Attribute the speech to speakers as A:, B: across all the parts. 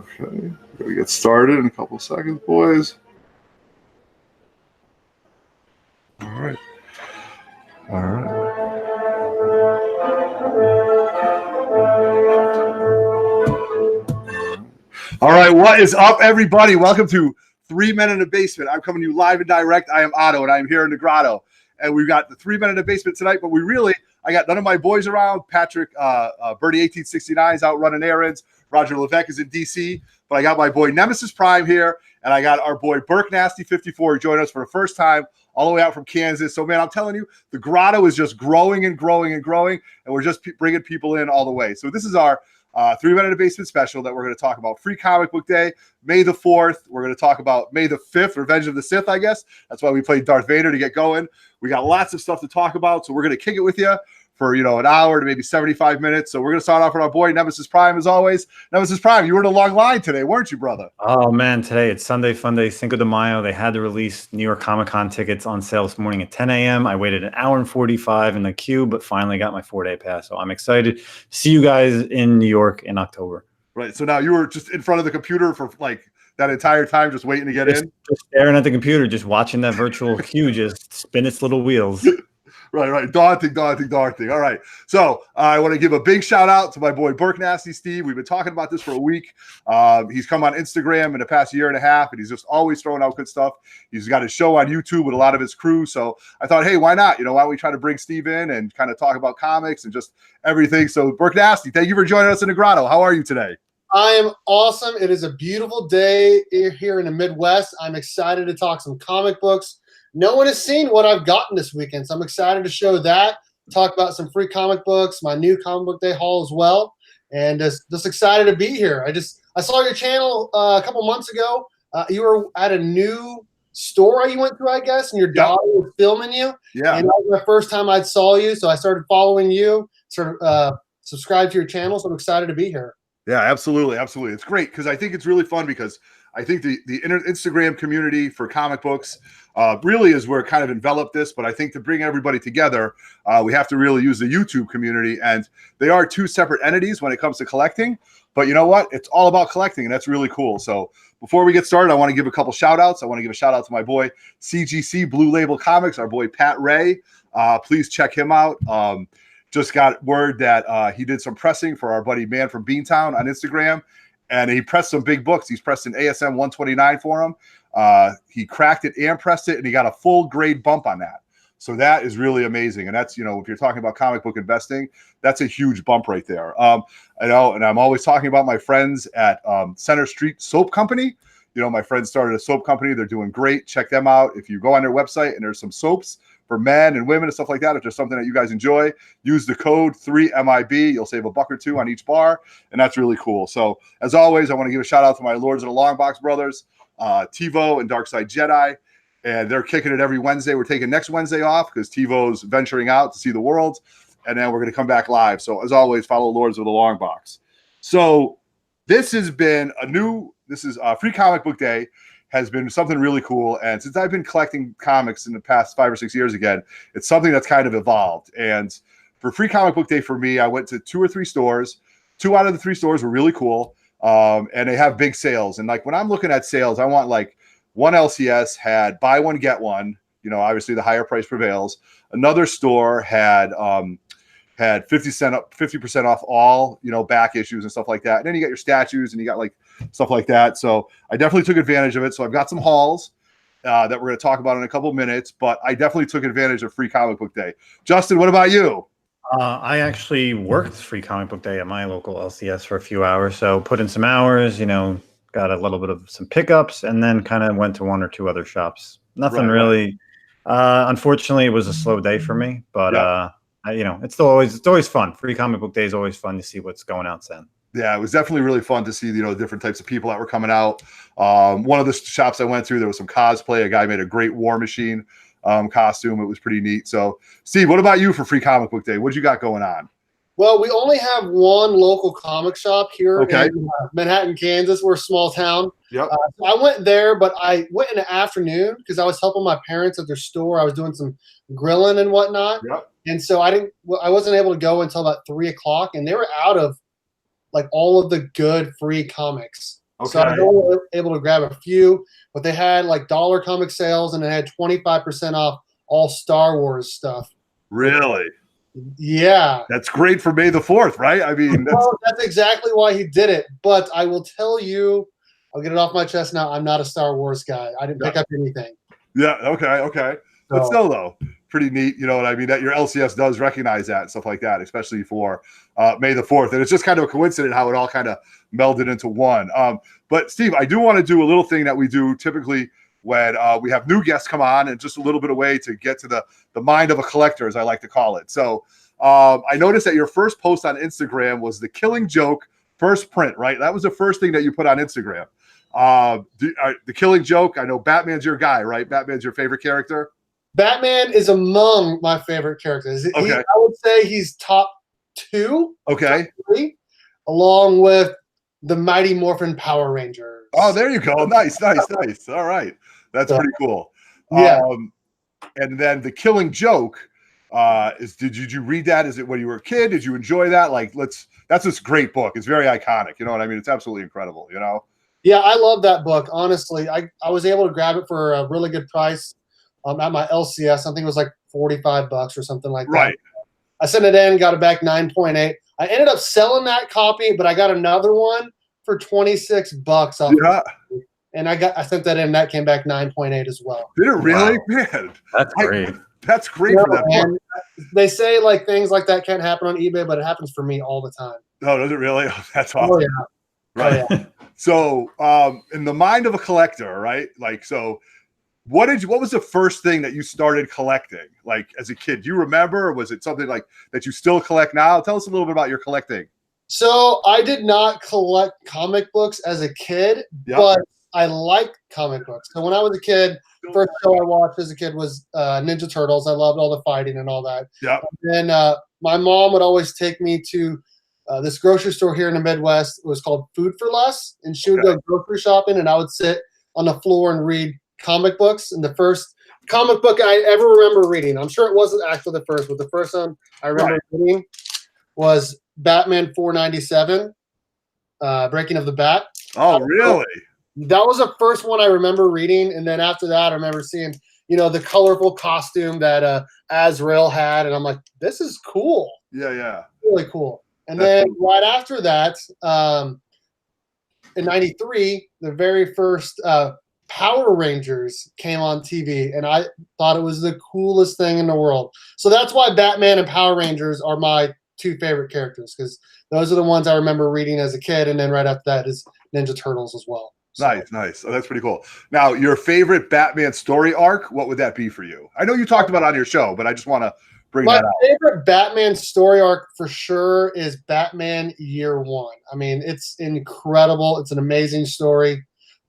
A: Okay, gonna get started in a couple seconds, boys. All right. All right. All right, what is up, everybody? Welcome to 3 Men in the Basement. I'm coming to you live and direct. I am Otto, and I'm here in the grotto. And we've got the 3 Men in the Basement tonight, but I got none of my boys around. Patrick, Birdie 1869 is out running errands. Roger Levesque is in D.C., but I got my boy Nemesis Prime here, and I got our boy BERKNASTY 54 joining us for the first time all the way out from Kansas. So, man, I'm telling you, the grotto is just growing and growing and growing, and we're just bringing people in all the way. So this is our 3 Men in the Basement special that we're going to talk about Free Comic Book Day, May the 4th. We're going to talk about May the 5th, Revenge of the Sith, I guess. That's why we played Darth Vader to get going. We got lots of stuff to talk about, so we're going to kick it with you for, an hour to maybe 75 minutes. So we're going to start off with our boy, Nemesis Prime, as always. Nemesis Prime, you were in a long line today, weren't you, brother?
B: Oh, man, today it's Sunday Fun Day, Cinco de Mayo. They had to release New York Comic-Con tickets on sale this morning at 10 a.m. I waited an hour and 45 in the queue, but finally got my 4-day pass. So I'm excited to see you guys in New York in October.
A: Right. So now you were just in front of the computer for that entire time, just waiting to get in?
B: Just staring at the computer, just watching that virtual queue just spin its little wheels.
A: Right. Daunting. All right. So I want to give a big shout out to my boy BERKNASTY Steve. We've been talking about this for a week. He's come on Instagram in the past year and a half, and he's just always throwing out good stuff. He's got his show on YouTube with a lot of his crew. So I thought, hey, why not? Why don't we try to bring Steve in and kind of talk about comics and just everything. So BERKNASTY, thank you for joining us in the grotto. How are you today?
C: I am awesome. It is a beautiful day here in the Midwest. I'm excited to talk some comic books. No one has seen what I've gotten this weekend, so I'm excited to show that, talk about some free comic books, my new comic book day haul as well, and just excited to be here. I saw your channel a couple months ago. You were at a new store you went to, I guess, and your daughter was filming you.
A: Yeah.
C: And that was the first time I saw you, so I started following you, subscribed to your channel, so I'm excited to be here.
A: Yeah, absolutely. It's great because I think it's really fun because I think the Instagram community for comic books really is where it kind of enveloped this. But I think to bring everybody together, we have to really use the YouTube community. And they are two separate entities when it comes to collecting. But you know what? It's all about collecting, and that's really cool. So before we get started, I want to give a couple shout outs. I want to give a shout out to my boy CGC Blue Label Comics, our boy Pat Ray. Please check him out. Just got word that he did some pressing for our buddy Man from Beantown on Instagram, and he pressed some big books. He's pressed an ASM 129 for him. He cracked it and pressed it, and he got a full grade bump on that. So that is really amazing. And that's, if you're talking about comic book investing, that's a huge bump right there. I know, and I'm always talking about my friends at Center Street Soap Company. My friends started a soap company. They're doing great. Check them out. If you go on their website and there's some soaps for men and women and stuff like that, if there's something that you guys enjoy, use the code 3MIB. You'll save $1 or $2 on each bar, and that's really cool. So as always, I want to give a shout out to my Lords of the Long Box brothers, TiVo and Darkside Jedi, and they're kicking it every Wednesday. We're taking next Wednesday off because TiVo's venturing out to see the world, and then we're going to come back live. So as always, follow Lords of the Long Box. So this has been Free Comic Book Day. Has been something really cool. And since I've been collecting comics in the past 5 or 6 years again, it's something that's kind of evolved. And for Free Comic Book Day for me, I went to 2 or 3 stores. 2 out of the 3 stores were really cool. And they have big sales. And when I'm looking at sales, I want one LCS had buy one, get one. Obviously the higher price prevails. Another store had 50% off all, back issues and stuff like that. And then you got your statues and you got stuff like that. So I definitely took advantage of it. So I've got some hauls that we're going to talk about in a couple of minutes, but I definitely took advantage of Free Comic Book Day. Justin, what about you?
B: I actually worked Free Comic Book Day at my local LCS for a few hours. So put in some hours, got a little bit of some pickups, and then kind of went to 1 or 2 other shops. Nothing really. Unfortunately, it was a slow day for me, but it's always fun. Free Comic Book Day is always fun to see what's going out then.
A: Yeah, it was definitely really fun to see, different types of people that were coming out. One of the shops I went through, there was some cosplay. A guy made a great War Machine costume. It was pretty neat. So, Steve, what about you for Free Comic Book Day? What you got going on?
C: Well, we only have one local comic shop here in Manhattan, Kansas. We're a small town.
A: Yep.
C: So I went there, but I went in the afternoon because I was helping my parents at their store. I was doing some grilling and whatnot.
A: Yep.
C: And so I wasn't able to go until about 3 o'clock, and they were out of all of the good free comics. So I was only able to grab a few, but they had like dollar comic sales, and they had 25% off all Star Wars stuff.
A: Really?
C: Yeah.
A: That's great for May the 4th, right? I mean,
C: that's exactly why he did it. But I will tell you, I'll get it off my chest now. I'm not a Star Wars guy. I didn't pick up anything.
A: Yeah. Okay. But still, though, pretty neat. You know what I mean? That your LCS does recognize that and stuff like that, especially for May the 4th. And it's just kind of a coincidence how it all kind of melded into one. But Steve, I do want to do a little thing that we do typically when we have new guests come on, and just a little bit of way to get to the mind of a collector, as I like to call it. So I noticed that your first post on Instagram was the Killing Joke first print, right? That was the first thing that you put on Instagram. The Killing Joke, I know Batman's your guy, right? Batman's your favorite character?
C: Batman is among my favorite characters.
A: Okay.
C: I would say he's top 2.
A: Okay.
C: Top 3, along with the Mighty Morphin Power Rangers.
A: Oh, there you go. Nice. All right. That's pretty cool.
C: Yeah.
A: And then the Killing Joke, did you read that? Is it when you were a kid? Did you enjoy that? That's this great book. It's very iconic. You know what I mean? It's absolutely incredible, you know?
C: Yeah, I love that book. Honestly, I was able to grab it for a really good price at my LCS. I think it was like $45 or something like that.
A: Right.
C: I sent it in, got it back 9.8. I ended up selling that copy, but I got another one for $26 off.
A: Yeah.
C: And I sent that in, and that came back 9.8 as well.
A: Did it really?
B: Wow.
A: Man.
B: That's great.
A: That's great for that book.
C: They say like things like that can't happen on eBay, but it happens for me all the time.
A: Oh, does it really? Oh, that's awesome.
C: Oh, yeah.
A: Right.
C: Oh, yeah.
A: So, in the mind of a collector, right? What was the first thing that you started collecting, like as a kid? Do you remember, or was it something like that you still collect now? Tell us a little bit about your collecting.
C: So I did not collect comic books as a kid, but I like comic books. So when I was a kid, first show I watched as a kid was Ninja Turtles. I loved all the fighting and all that.
A: Yeah.
C: And then my mom would always take me to this grocery store here in the Midwest. It was called Food for Less, and she would go grocery shopping, and I would sit on the floor and read comic books. And the first comic book I ever remember reading, I'm sure it wasn't actually the first, but the first one I remember reading was Batman 497, Breaking of the Bat.
A: Oh, really?
C: That was the first one I remember reading. And then after that, I remember seeing, the colorful costume that Azrael had. And I'm like, this is cool.
A: Yeah.
C: Really cool. And then right after that, in 93, the very first Power Rangers came on TV, and I thought it was the coolest thing in the world. So that's why Batman and Power Rangers are my 2 favorite characters, because those are the ones I remember reading as a kid, and then right after that is Ninja Turtles as well. So.
A: Nice. Oh, that's pretty cool. Now, your favorite Batman story arc, what would that be for you? I know you talked about it on your show, but I just want to bring that out.
C: My favorite Batman story arc for sure is Batman Year One. I mean, it's incredible. It's an amazing story.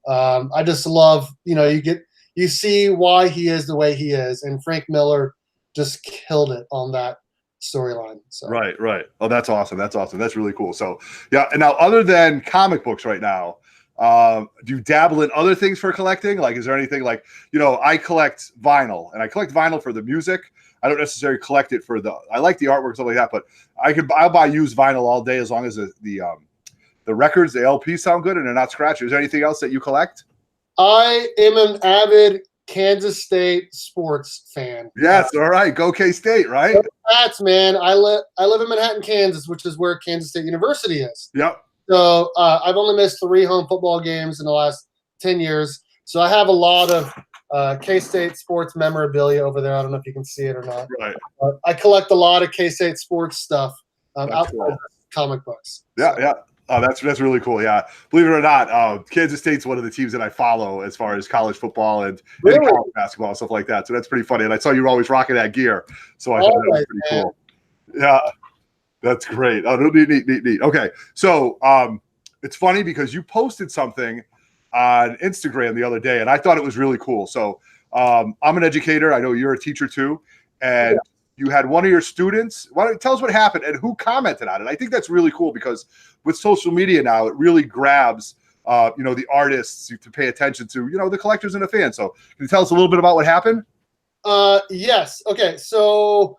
C: I just love, you see why he is the way he is, and Frank Miller just killed it on that storyline. So.
A: Right. Oh, that's awesome. That's really cool. So, yeah. And now, other than comic books right now, do you dabble in other things for collecting? Like, is there anything like, I collect vinyl, and I collect vinyl for the music. I don't necessarily collect it I like the artwork, stuff like that, but I'll buy used vinyl all day as long as the records, the LPs sound good and they're not scratched. Is there anything else that you collect?
C: I am an avid Kansas State sports fan.
A: Yes, all right. Go K-State, right?
C: That's, man. I live in Manhattan, Kansas, which is where Kansas State University is.
A: Yep.
C: So I've only missed 3 home football games in the last 10 years. So I have a lot of K-State sports memorabilia over there. I don't know if you can see it or not.
A: Right.
C: I collect a lot of K-State sports stuff outside of comic books.
A: Yeah. Oh, that's really cool. Yeah. Believe it or not, Kansas State's one of the teams that I follow as far as college football and college basketball and stuff like that. So that's pretty funny. And I saw you were always rocking that gear. So I thought that was pretty cool. Yeah. That's great. Oh, neat. Okay. So it's funny because you posted something on Instagram the other day, and I thought it was really cool. So I'm an educator. I know you're a teacher too. And you had one of your students. Tell us what happened and who commented on it. I think that's really cool because with social media now, it really grabs, the artists to pay attention to, the collectors and the fans. So can you tell us a little bit about what happened?
C: Yes. Okay. So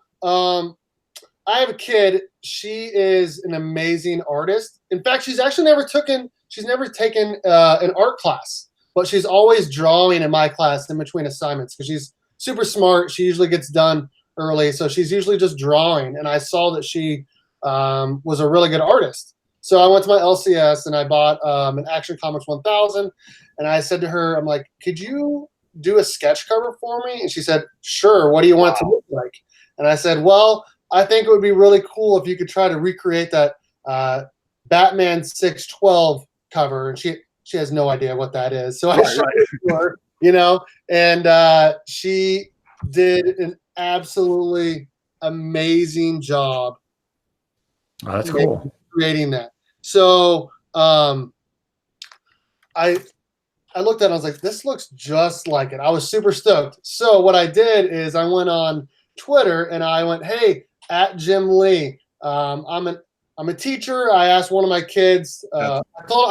C: I have a kid. She is an amazing artist. In fact, she's never taken an art class, but she's always drawing in my class in between assignments because she's super smart. She usually gets done early, so she's usually just drawing. And I saw that she was a really good artist. So I went to my LCS and I bought an Action Comics 1000. And I said to her, I'm like, could you do a sketch cover for me? And she said, sure. What do you want it to look like? And I said, well, I think it would be really cool if you could try to recreate that Batman 612 cover. And she has no idea what that is. So I showed it to her, you know, and she did an absolutely amazing job.
B: Oh, that's cool.
C: Creating that. So I looked at it, I was like, this looks just like it. I was super stoked. So what I did is I went on Twitter and I went, hey, at Jim Lee, I'm a teacher. I asked one of my kids, I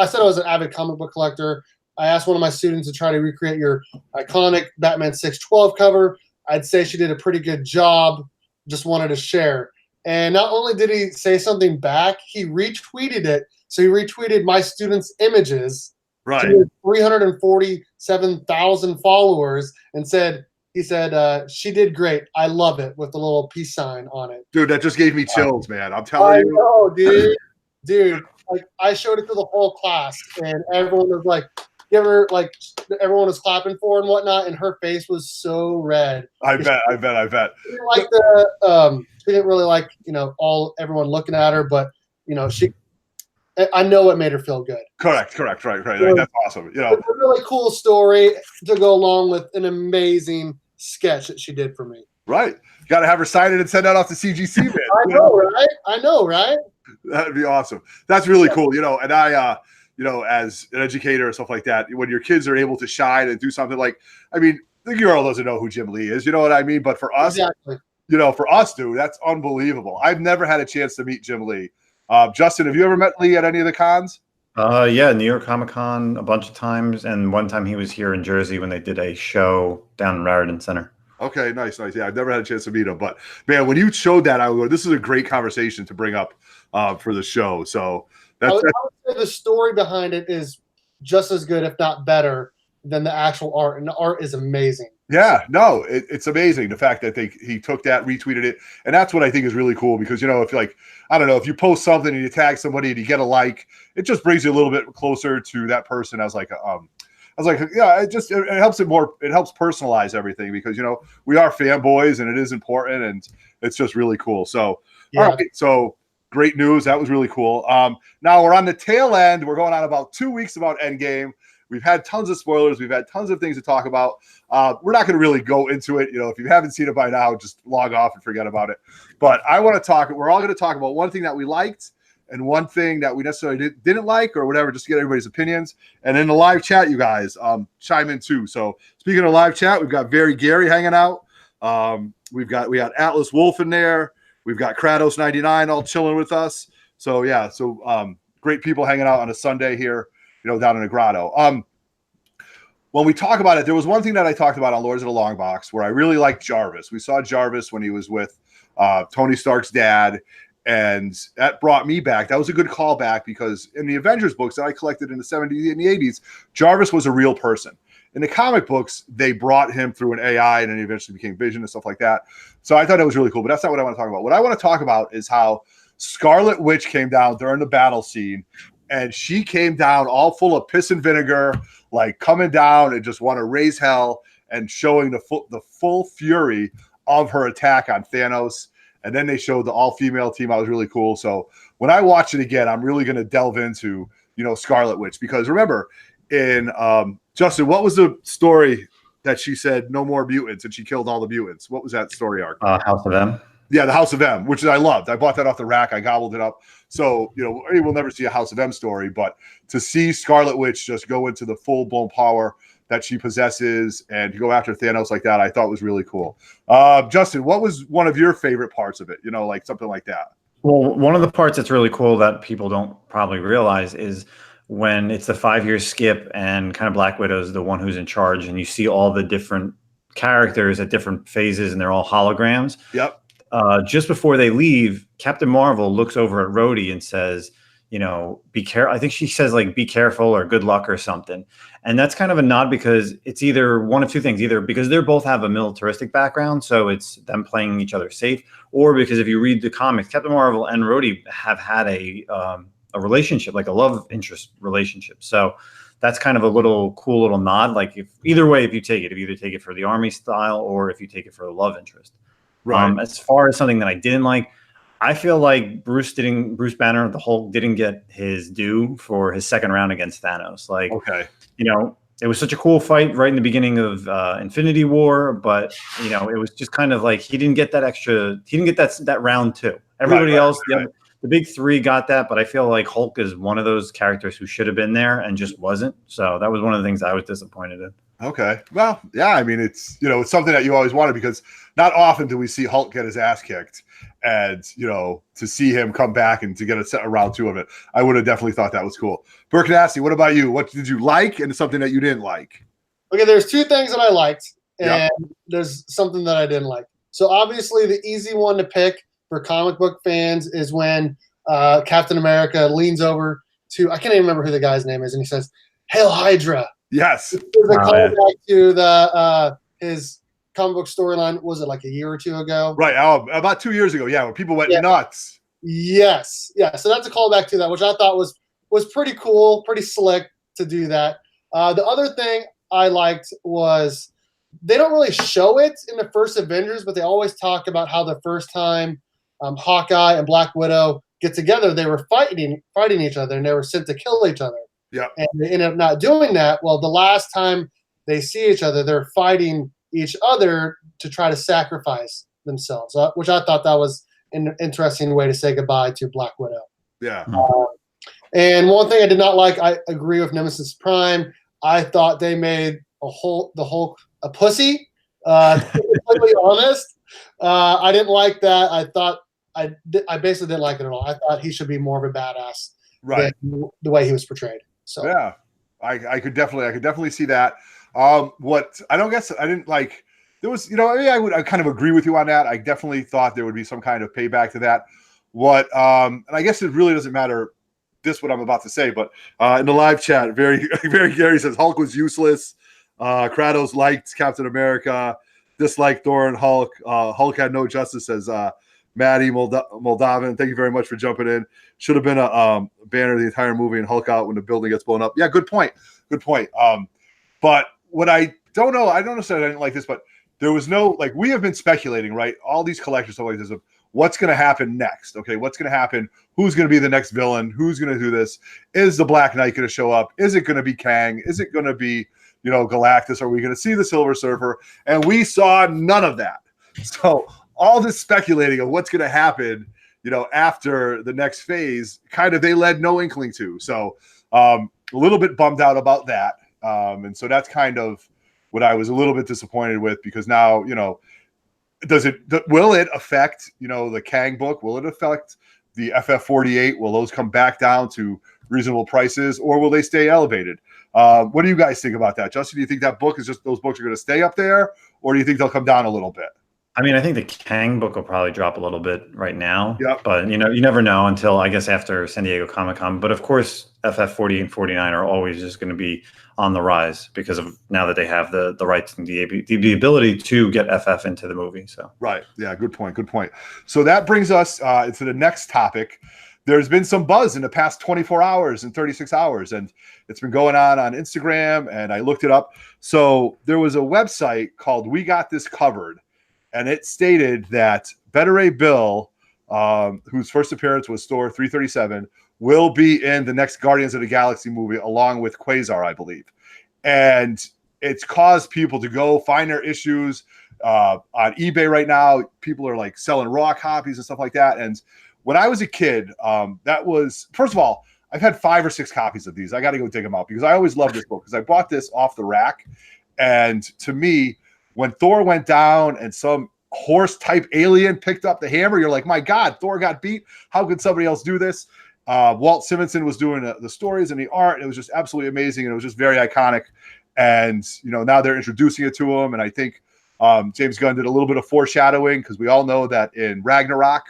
C: said I was an avid comic book collector. I asked one of my students to try to recreate your iconic Batman 612 cover. I'd say she did a pretty good job. Just wanted to share. And not only did he say something back, he retweeted it. So he retweeted my students' images to 347,000 followers and he said, she did great. I love it, with the little peace sign on it.
A: Dude, that just gave me chills, man. I'm telling you.
C: I know, dude. Like, I showed it to the whole class, and everyone was like, everyone was clapping for her and whatnot, and her face was so red.
A: I bet.
C: She didn't really like, you know, everyone looking at her, but, you know, I know it made her feel good.
A: Correct. Right. Like, that's awesome. You know,
C: it's a really cool story to go along with an amazing sketch that she did for me.
A: Right. You got to have her sign it and send that off to CGC, man.
C: I know, right?
A: That'd be awesome. That's really cool. You know, and I, you know, as an educator and stuff like that, when your kids are able to shine and do something like, I mean, the girl doesn't know who Jim Lee is. You know what I mean? But for us,
C: exactly.
A: You know, for us, dude, that's unbelievable. I've never had a chance to meet Jim Lee. Justin, have you ever met Lee at any of the cons?
B: Yeah, New York Comic Con a bunch of times, and one time he was here in Jersey when they did a show down in Raritan Center.
A: Okay, nice. Yeah, I've never had a chance to meet him, but man, when you showed that, I would go, this is a great conversation to bring up for the show. So
C: I would say the story behind it is just as good, if not better, than the actual art, and the art is amazing.
A: Yeah, no, it's amazing the fact that he took that, retweeted it, and that's what I think is really cool because, you know, if like, I don't know, if you post something and you tag somebody and you get a like, it just brings you a little bit closer to that person. I was like, yeah, it helps it helps personalize everything because, you know, we are fanboys and it is important and it's just really cool. So, yeah. All right, so great news. That was really cool. Now we're on the tail end. We're going on about 2 weeks about Endgame. We've had tons of spoilers. We've had tons of things to talk about. We're not going to really go into it. You know, if you haven't seen it by now, just log off and forget about it. But I want to talk. We're all going to talk about one thing that we liked and one thing that we necessarily didn't like or whatever, just to get everybody's opinions. And in the live chat, you guys chime in too. So speaking of live chat, we've got Very Gary hanging out. We got Atlas Wolf in there. We've got Kratos 99 all chilling with us. So yeah, great people hanging out on a Sunday here, you know, down in the grotto. When we talk about it, there was one thing that I talked about on Lords of the Long Box where I really liked Jarvis. We saw Jarvis when he was with Tony Stark's dad, and that brought me back. That was a good callback because in the Avengers books that I collected in the 70s and the 80s, Jarvis was a real person. In the comic books, they brought him through an AI and then he eventually became Vision and stuff like that. So I thought that was really cool, but that's not what I want to talk about. What I want to talk about is how Scarlet Witch came down during the battle scene, and she came down all full of piss and vinegar, like coming down and just want to raise hell and showing the full fury of her attack on Thanos. And then they showed the all-female team. I was really cool. So when I watch it again, I'm really going to delve into, you know, Scarlet Witch, because remember in Justin, what was the story that she said no more mutants and she killed all the mutants? What was that story arc?
B: House of M.
A: Yeah, the House of M, which I loved. I bought that off the rack. I gobbled it up. So, you know, we'll never see a House of M story, but to see Scarlet Witch just go into the full-blown power that she possesses and to go after Thanos like that, I thought was really cool. Justin, what was one of your favorite parts of it? You know, like something like that.
B: Well, one of the parts that's really cool that people don't probably realize is when it's the 5-year skip and kind of Black Widow's the one who's in charge, and you see all the different characters at different phases and they're all holograms.
A: Yep.
B: just before they leave, Captain Marvel looks over at Rhodey and says, you know, be careful. I think she says like, be careful or good luck or something. And that's kind of a nod because it's either one of two things, either because they both have a militaristic background, so it's them playing each other safe, or because if you read the comics, Captain Marvel and Rhodey have had a relationship, like a love interest relationship. So that's kind of a little cool little nod. Like if either way, if you take it, if you either take it for the army style or if you take it for the love interest.
A: Right.
B: As far as something that I didn't like, I feel like Bruce Banner, the Hulk, didn't get his due for his second round against Thanos. Like,
A: Okay.
B: you know, it was such a cool fight right in the beginning of Infinity War, but you know, it was just kind of like he didn't get that round two. Everybody else, the big three got that, but I feel like Hulk is one of those characters who should have been there and just wasn't. So that was one of the things I was disappointed in.
A: Okay. Well, yeah, I mean, it's, you know, it's something that you always wanted because not often do we see Hulk get his ass kicked, and, you know, to see him come back and to get a round two of it, I would have definitely thought that was cool. BERKNASTY, what about you? What did you like and something that you didn't like?
C: Okay, there's two things that I liked, and there's something that I didn't like. So obviously the easy one to pick for comic book fans is when Captain America leans over to, I can't even remember who the guy's name is, and he says, "Hail Hydra."
A: Yes.
C: There's a callback to the his comic book storyline. Was it like a year or two ago?
A: Right. About 2 years ago. Yeah, when people went nuts.
C: Yes. Yeah. So that's a callback to that, which I thought was pretty cool, pretty slick to do that. The other thing I liked was they don't really show it in the first Avengers, but they always talk about how the first time Hawkeye and Black Widow get together, they were fighting each other, and they were sent to kill each other.
A: Yeah.
C: And they ended up not doing that. Well, the last time they see each other, they're fighting each other to try to sacrifice themselves, which I thought that was an interesting way to say goodbye to Black Widow.
A: Yeah.
C: And one thing I did not like, I agree with Nemesis Prime. I thought they made the Hulk a pussy. To be completely honest, I didn't like that. I thought I basically didn't like it at all. I thought he should be more of a badass,
A: right?
C: Than the way he was portrayed. So
A: yeah, I could definitely see that. What I didn't like, there was, you know, I kind of agree with you on that. I definitely thought there would be some kind of payback to that. And I guess it really doesn't matter what I'm about to say, but in the live chat, very Gary says Hulk was useless. Kratos liked Captain America, disliked Thor and Hulk. Hulk had no justice, says Maddie Moldavan. Thank you very much for jumping in. Should have been a banner the entire movie and Hulk out when the building gets blown up. Yeah, good point. But what I don't know, I don't necessarily didn't like this, but there was no, like, we have been speculating, right? All these collectors, stuff like this, of what's going to happen next. Okay, what's going to happen? Who's going to be the next villain? Who's going to do this? Is the Black Knight going to show up? Is it going to be Kang? Is it going to be, you know, Galactus? Are we going to see the Silver Surfer? And we saw none of that. So all this speculating of what's going to happen, you know, after the next phase, kind of they led no inkling to. So a little bit bummed out about that. And so that's kind of what I was a little bit disappointed with, because now, you know, will it affect, you know, the Kang book? Will it affect the FF48? Will those come back down to reasonable prices, or will they stay elevated? What do you guys think about that? Justin, do you think that book is just, those books are going to stay up there, or do you think they'll come down a little bit?
B: I mean, I think the Kang book will probably drop a little bit right now,
A: Yep.
B: But you know, you never know until, I guess, after San Diego Comic-Con. But of course, FF40 and 49 are always just going to be on the rise because of now that they have the rights and the ability to get FF into the movie. So
A: right, yeah, good point. So that brings us into the next topic. There's been some buzz in the past 24 hours and 36 hours, and it's been going on Instagram, and I looked it up. So there was a website called We Got This Covered, and it stated that Beta Ray Bill, whose first appearance was Thor 337, will be in the next Guardians of the Galaxy movie along with Quasar, I believe. And it's caused people to go find their issues on eBay right now. People are like selling raw copies and stuff like that. And when I was a kid, that was, first of all, I've had 5 or 6 copies of these. I got to go dig them out because I always loved this book, because I bought this off the rack. And to me, when Thor went down and some horse type alien picked up the hammer, you're like, my God, Thor got beat. How could somebody else do this? Walt Simonson was doing the stories and the art. And it was just absolutely amazing. And it was just very iconic. And, you know, now they're introducing it to him. And I think James Gunn did a little bit of foreshadowing because we all know that in Ragnarok,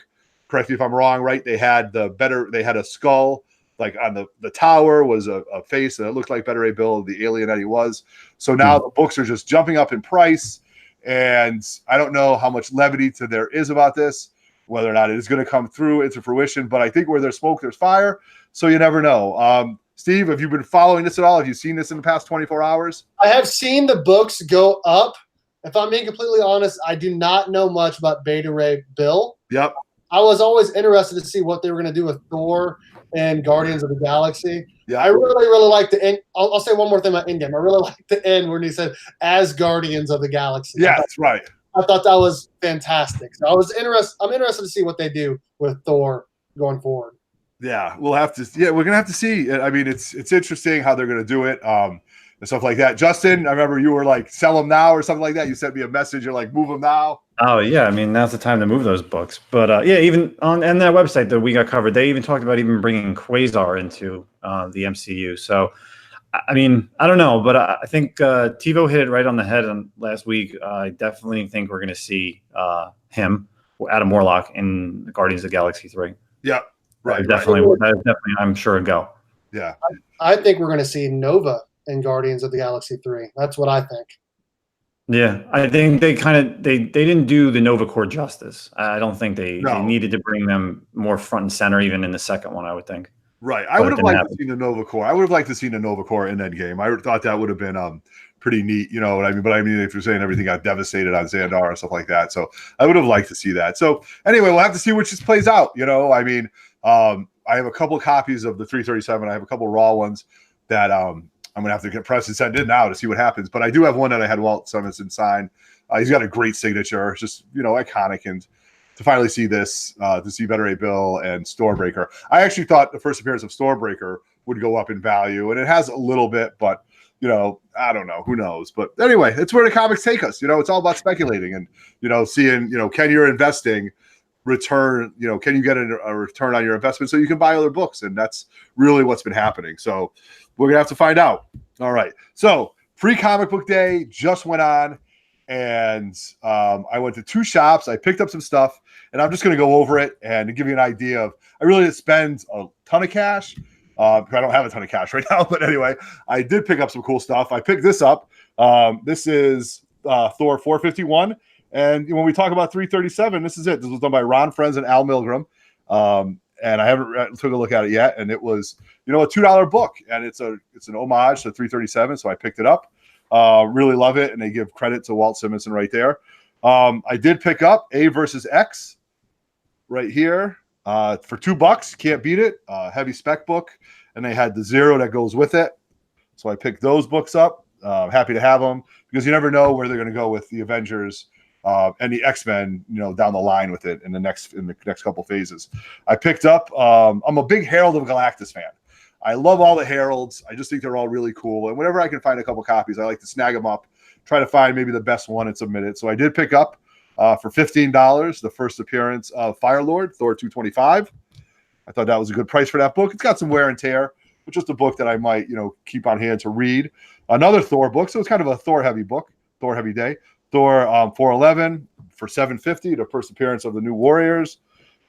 A: correct me if I'm wrong, right? They had a skull like on the tower was a face and it looked like Better Ray Bill, the alien that he was. So now the books are just jumping up in price. And I don't know how much levity there is about this, whether or not it is going to come through into fruition. But I think where there's smoke, there's fire. So you never know. Steve, have you been following this at all? Have you seen this in the past 24 hours?
C: I have seen the books go up. If I'm being completely honest, I do not know much about Beta Ray Bill.
A: Yep.
C: I was always interested to see what they were going to do with Thor and Guardians of the Galaxy.
A: Yeah.
C: I really, really like the end. I'll say one more thing about Endgame. I really like the end when he said, as Guardians of the Galaxy.
A: Yeah, that's right.
C: I thought that was fantastic. So I'm interested to see what they do with Thor going forward.
A: Yeah, we're gonna have to see. I mean, it's interesting how they're gonna do it, and stuff like that. Justin, I remember you were like, sell them now or something like that. You sent me a message. You're like, move them now.
B: Oh yeah, I mean now's the time to move those books. But yeah, even on that website that we got covered, they even talked about even bringing Quasar into the MCU. So, I mean, I don't know, but I think TiVo hit it right on the head last week. I definitely think we're going to see him, Adam Warlock, in Guardians of the Galaxy 3.
A: Yeah, right.
B: Definitely, I'm sure a go.
A: Yeah,
C: I think we're going to see Nova in Guardians of the Galaxy 3. That's what I think.
B: Yeah, I think they didn't do the Nova Corps justice. I don't think they needed to bring them more front and center, even in the second one, I would think.
A: Right. I would have liked to see the Nova Corps. I would have liked to see the Nova Corps in Endgame. I thought that would have been pretty neat, you know what I mean? But I mean, if you're saying everything got devastated on Xandar and stuff like that. So I would have liked to see that. So anyway, we'll have to see which this plays out. You know, I mean, I have a couple of copies of the 337. I have a couple of raw ones that I'm going to have to get pressed and send in now to see what happens. But I do have one that I had Walt Simonson sign. He's got a great signature. It's just, you know, iconic. And to finally see this, to see Better Ray Bill and Stormbreaker. I actually thought the first appearance of Stormbreaker would go up in value, and it has a little bit, but, you know, I don't know. Who knows? But anyway, it's where the comics take us. You know, it's all about speculating and, you know, seeing, you know, can your investing return, you know, can you get a return on your investment so you can buy other books? And that's really what's been happening. So we're going to have to find out. All right. So Free Comic Book Day just went on. And I went to 2 shops. I picked up some stuff, and I'm just going to go over it and to give you an idea of. I really didn't spend a ton of cash because I don't have a ton of cash right now. But anyway, I did pick up some cool stuff. I picked this up. This is Thor 451, and when we talk about 337, this is it. This was done by Ron Frenz and Al Milgram, and I haven't took a look at it yet. And it was, you know, a $2 book, and it's an homage to 337. So I picked it up. Really love it, and they give credit to Walt Simonson right there. I did pick up A versus X right here for $2. Can't beat it. Heavy spec book, and they had the Zero that goes with it. So I picked those books up. Happy to have them because you never know where they're going to go with the Avengers and the X-Men, you know, down the line with it in the next couple phases. I picked up. I'm a big Herald of Galactus fan. I love all the Heralds. I just think they're all really cool. And whenever I can find a couple copies, I like to snag them up, try to find maybe the best one and submit it. So I did pick up for $15 the first appearance of Firelord, Thor 225. I thought that was a good price for that book. It's got some wear and tear, but just a book that I might, you know, keep on hand to read. Another Thor book. So it's kind of a Thor heavy book, Thor heavy day. Thor 411 for $7.50, the first appearance of the New Warriors.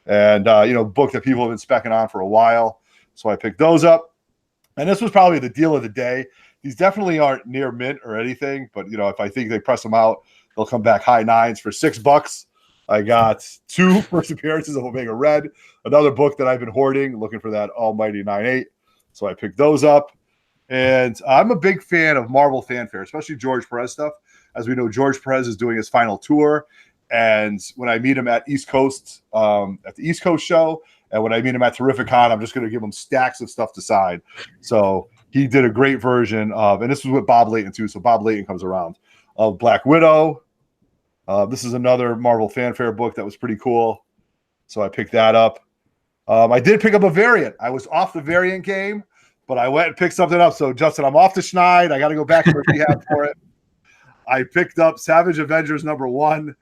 A: And, you know, book that people have been specking on for a while. So I picked those up, and this was probably the deal of the day. These definitely aren't near mint or anything, but, you know, if I think they press them out, they'll come back high nines for $6. I got 2 first appearances of Omega Red, another book that I've been hoarding, looking for that almighty 9/8. So I picked those up, and I'm a big fan of Marvel fanfare, especially George Perez stuff. As we know, George Perez is doing his final tour, and when I meet him at East Coast, at the East Coast show, and when I meet him at Terrificon, I'm just going to give him stacks of stuff to sign. So he did a great version of, and this was with Bob Layton too. So Bob Layton comes around, of Black Widow. This is another Marvel fanfare book that was pretty cool. So I picked that up. I did pick up a variant. I was off the variant game, but I went and picked something up. So Justin, I'm off the Schneid. I got to go back to what we have for it. I picked up Savage Avengers #1.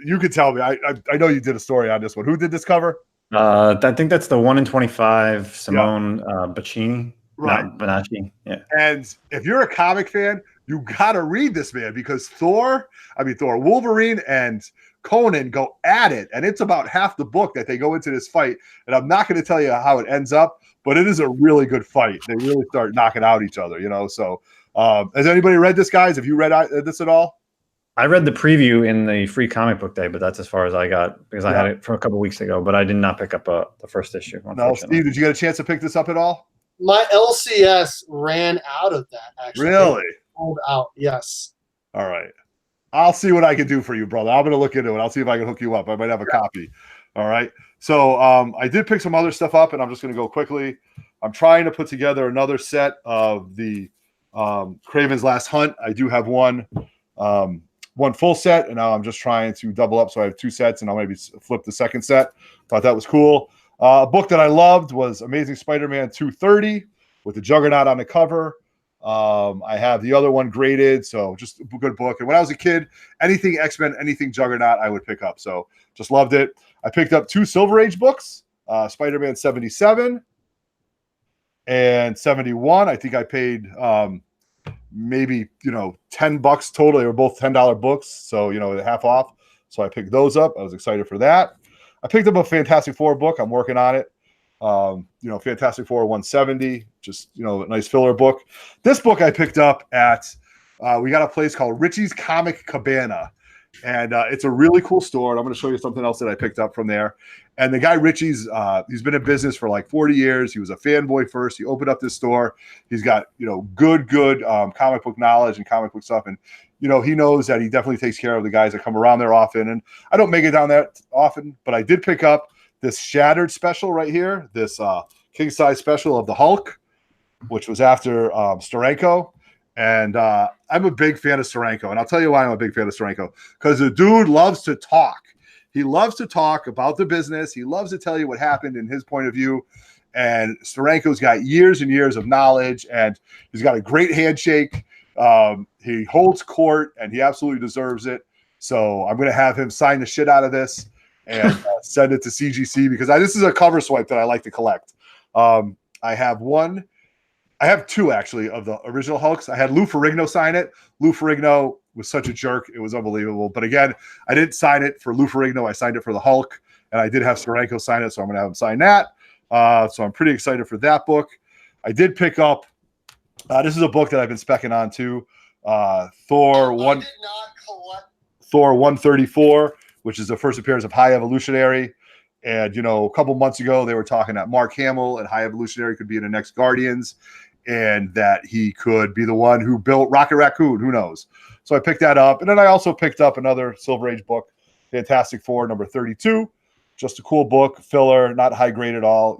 A: You could tell me. I know you did a story on this one. Who did this cover?
B: I think that's the 1 in 25 Simone Bacchini.
A: Right.
B: Not Bonacci. Yeah.
A: And if you're a comic fan, You got to read this, man, because Thor, Wolverine and Conan go at it, and it's about half the book that they go into this fight. And I'm not going to tell you how it ends up, but it is a really good fight. They really start knocking out each other, So, has anybody read this, guys? Have you read this at all?
B: I read the preview in the free comic book day, but that's as far as I got because I had it from a couple weeks ago. But I did not pick up the first issue.
A: No, Steve, did you get a chance to pick this up at all?
C: My LCS ran out of that. Actually,
A: really?
C: Sold out. Yes.
A: All right. I'll see what I can do for you, brother. I'm going to look into it. I'll see if I can hook you up. I might have a copy. All right. So I did pick some other stuff up, and I'm just going to go quickly. I'm trying to put together another set of the Kraven's Last Hunt. I do have one full set, and now I'm just trying to double up. So I have 2 sets, and I'll maybe flip the second set. Thought that was cool. A book that I loved was Amazing Spider-Man 230 with the Juggernaut on the cover. I have the other one graded, so just a good book. And when I was a kid, anything X-Men, anything Juggernaut, I would pick up. So just loved it. I picked up 2 Silver Age books, Spider-Man 77 and 71. I think I paid maybe $10 total. They were both $10 books, so half off. So I picked those up. I was excited for that. I picked up a Fantastic Four book. I'm working on it. Fantastic Four 170, just a nice filler book. This book I picked up at we got a place called Richie's Comic Cabana, and it's a really cool store. And I'm going to show you something else that I picked up from there. And the guy Richie's, he's been in business for like 40 years. He was a fanboy first. He opened up this store. He's got good comic book knowledge and comic book stuff, and he knows that he definitely takes care of the guys that come around there often. And I don't make it down that often, but I did pick up this Shattered special right here, this king size special of the Hulk, which was after Steranko. And I'm a big fan of Steranko, and I'll tell you why I'm a big fan of Steranko, because the dude loves to talk. He loves to talk about the business. He loves to tell you what happened in his point of view. And Steranko's got years and years of knowledge, and he's got a great handshake. He holds court, and he absolutely deserves it. So I'm going to have him sign the shit out of this and send it to CGC, because this is a cover swipe that I like to collect. I have 2 actually of the original Hulks. I had Lou Ferrigno sign it. Lou Ferrigno was such a jerk. It was unbelievable. But again, I didn't sign it for Lou Ferrigno. I signed it for the Hulk, and I did have Steranko sign it, so I'm going to have him sign that. So I'm pretty excited for that book. I did pick up, this is a book that I've been specking on too, Thor 134, which is the first appearance of High Evolutionary. And, a couple months ago, they were talking that Mark Hamill and High Evolutionary could be in the next Guardians, and that he could be the one who built Rocket Raccoon. Who knows? So I picked that up. And then I also picked up another Silver Age book, Fantastic Four, number 32. Just a cool book, filler, not high grade at all.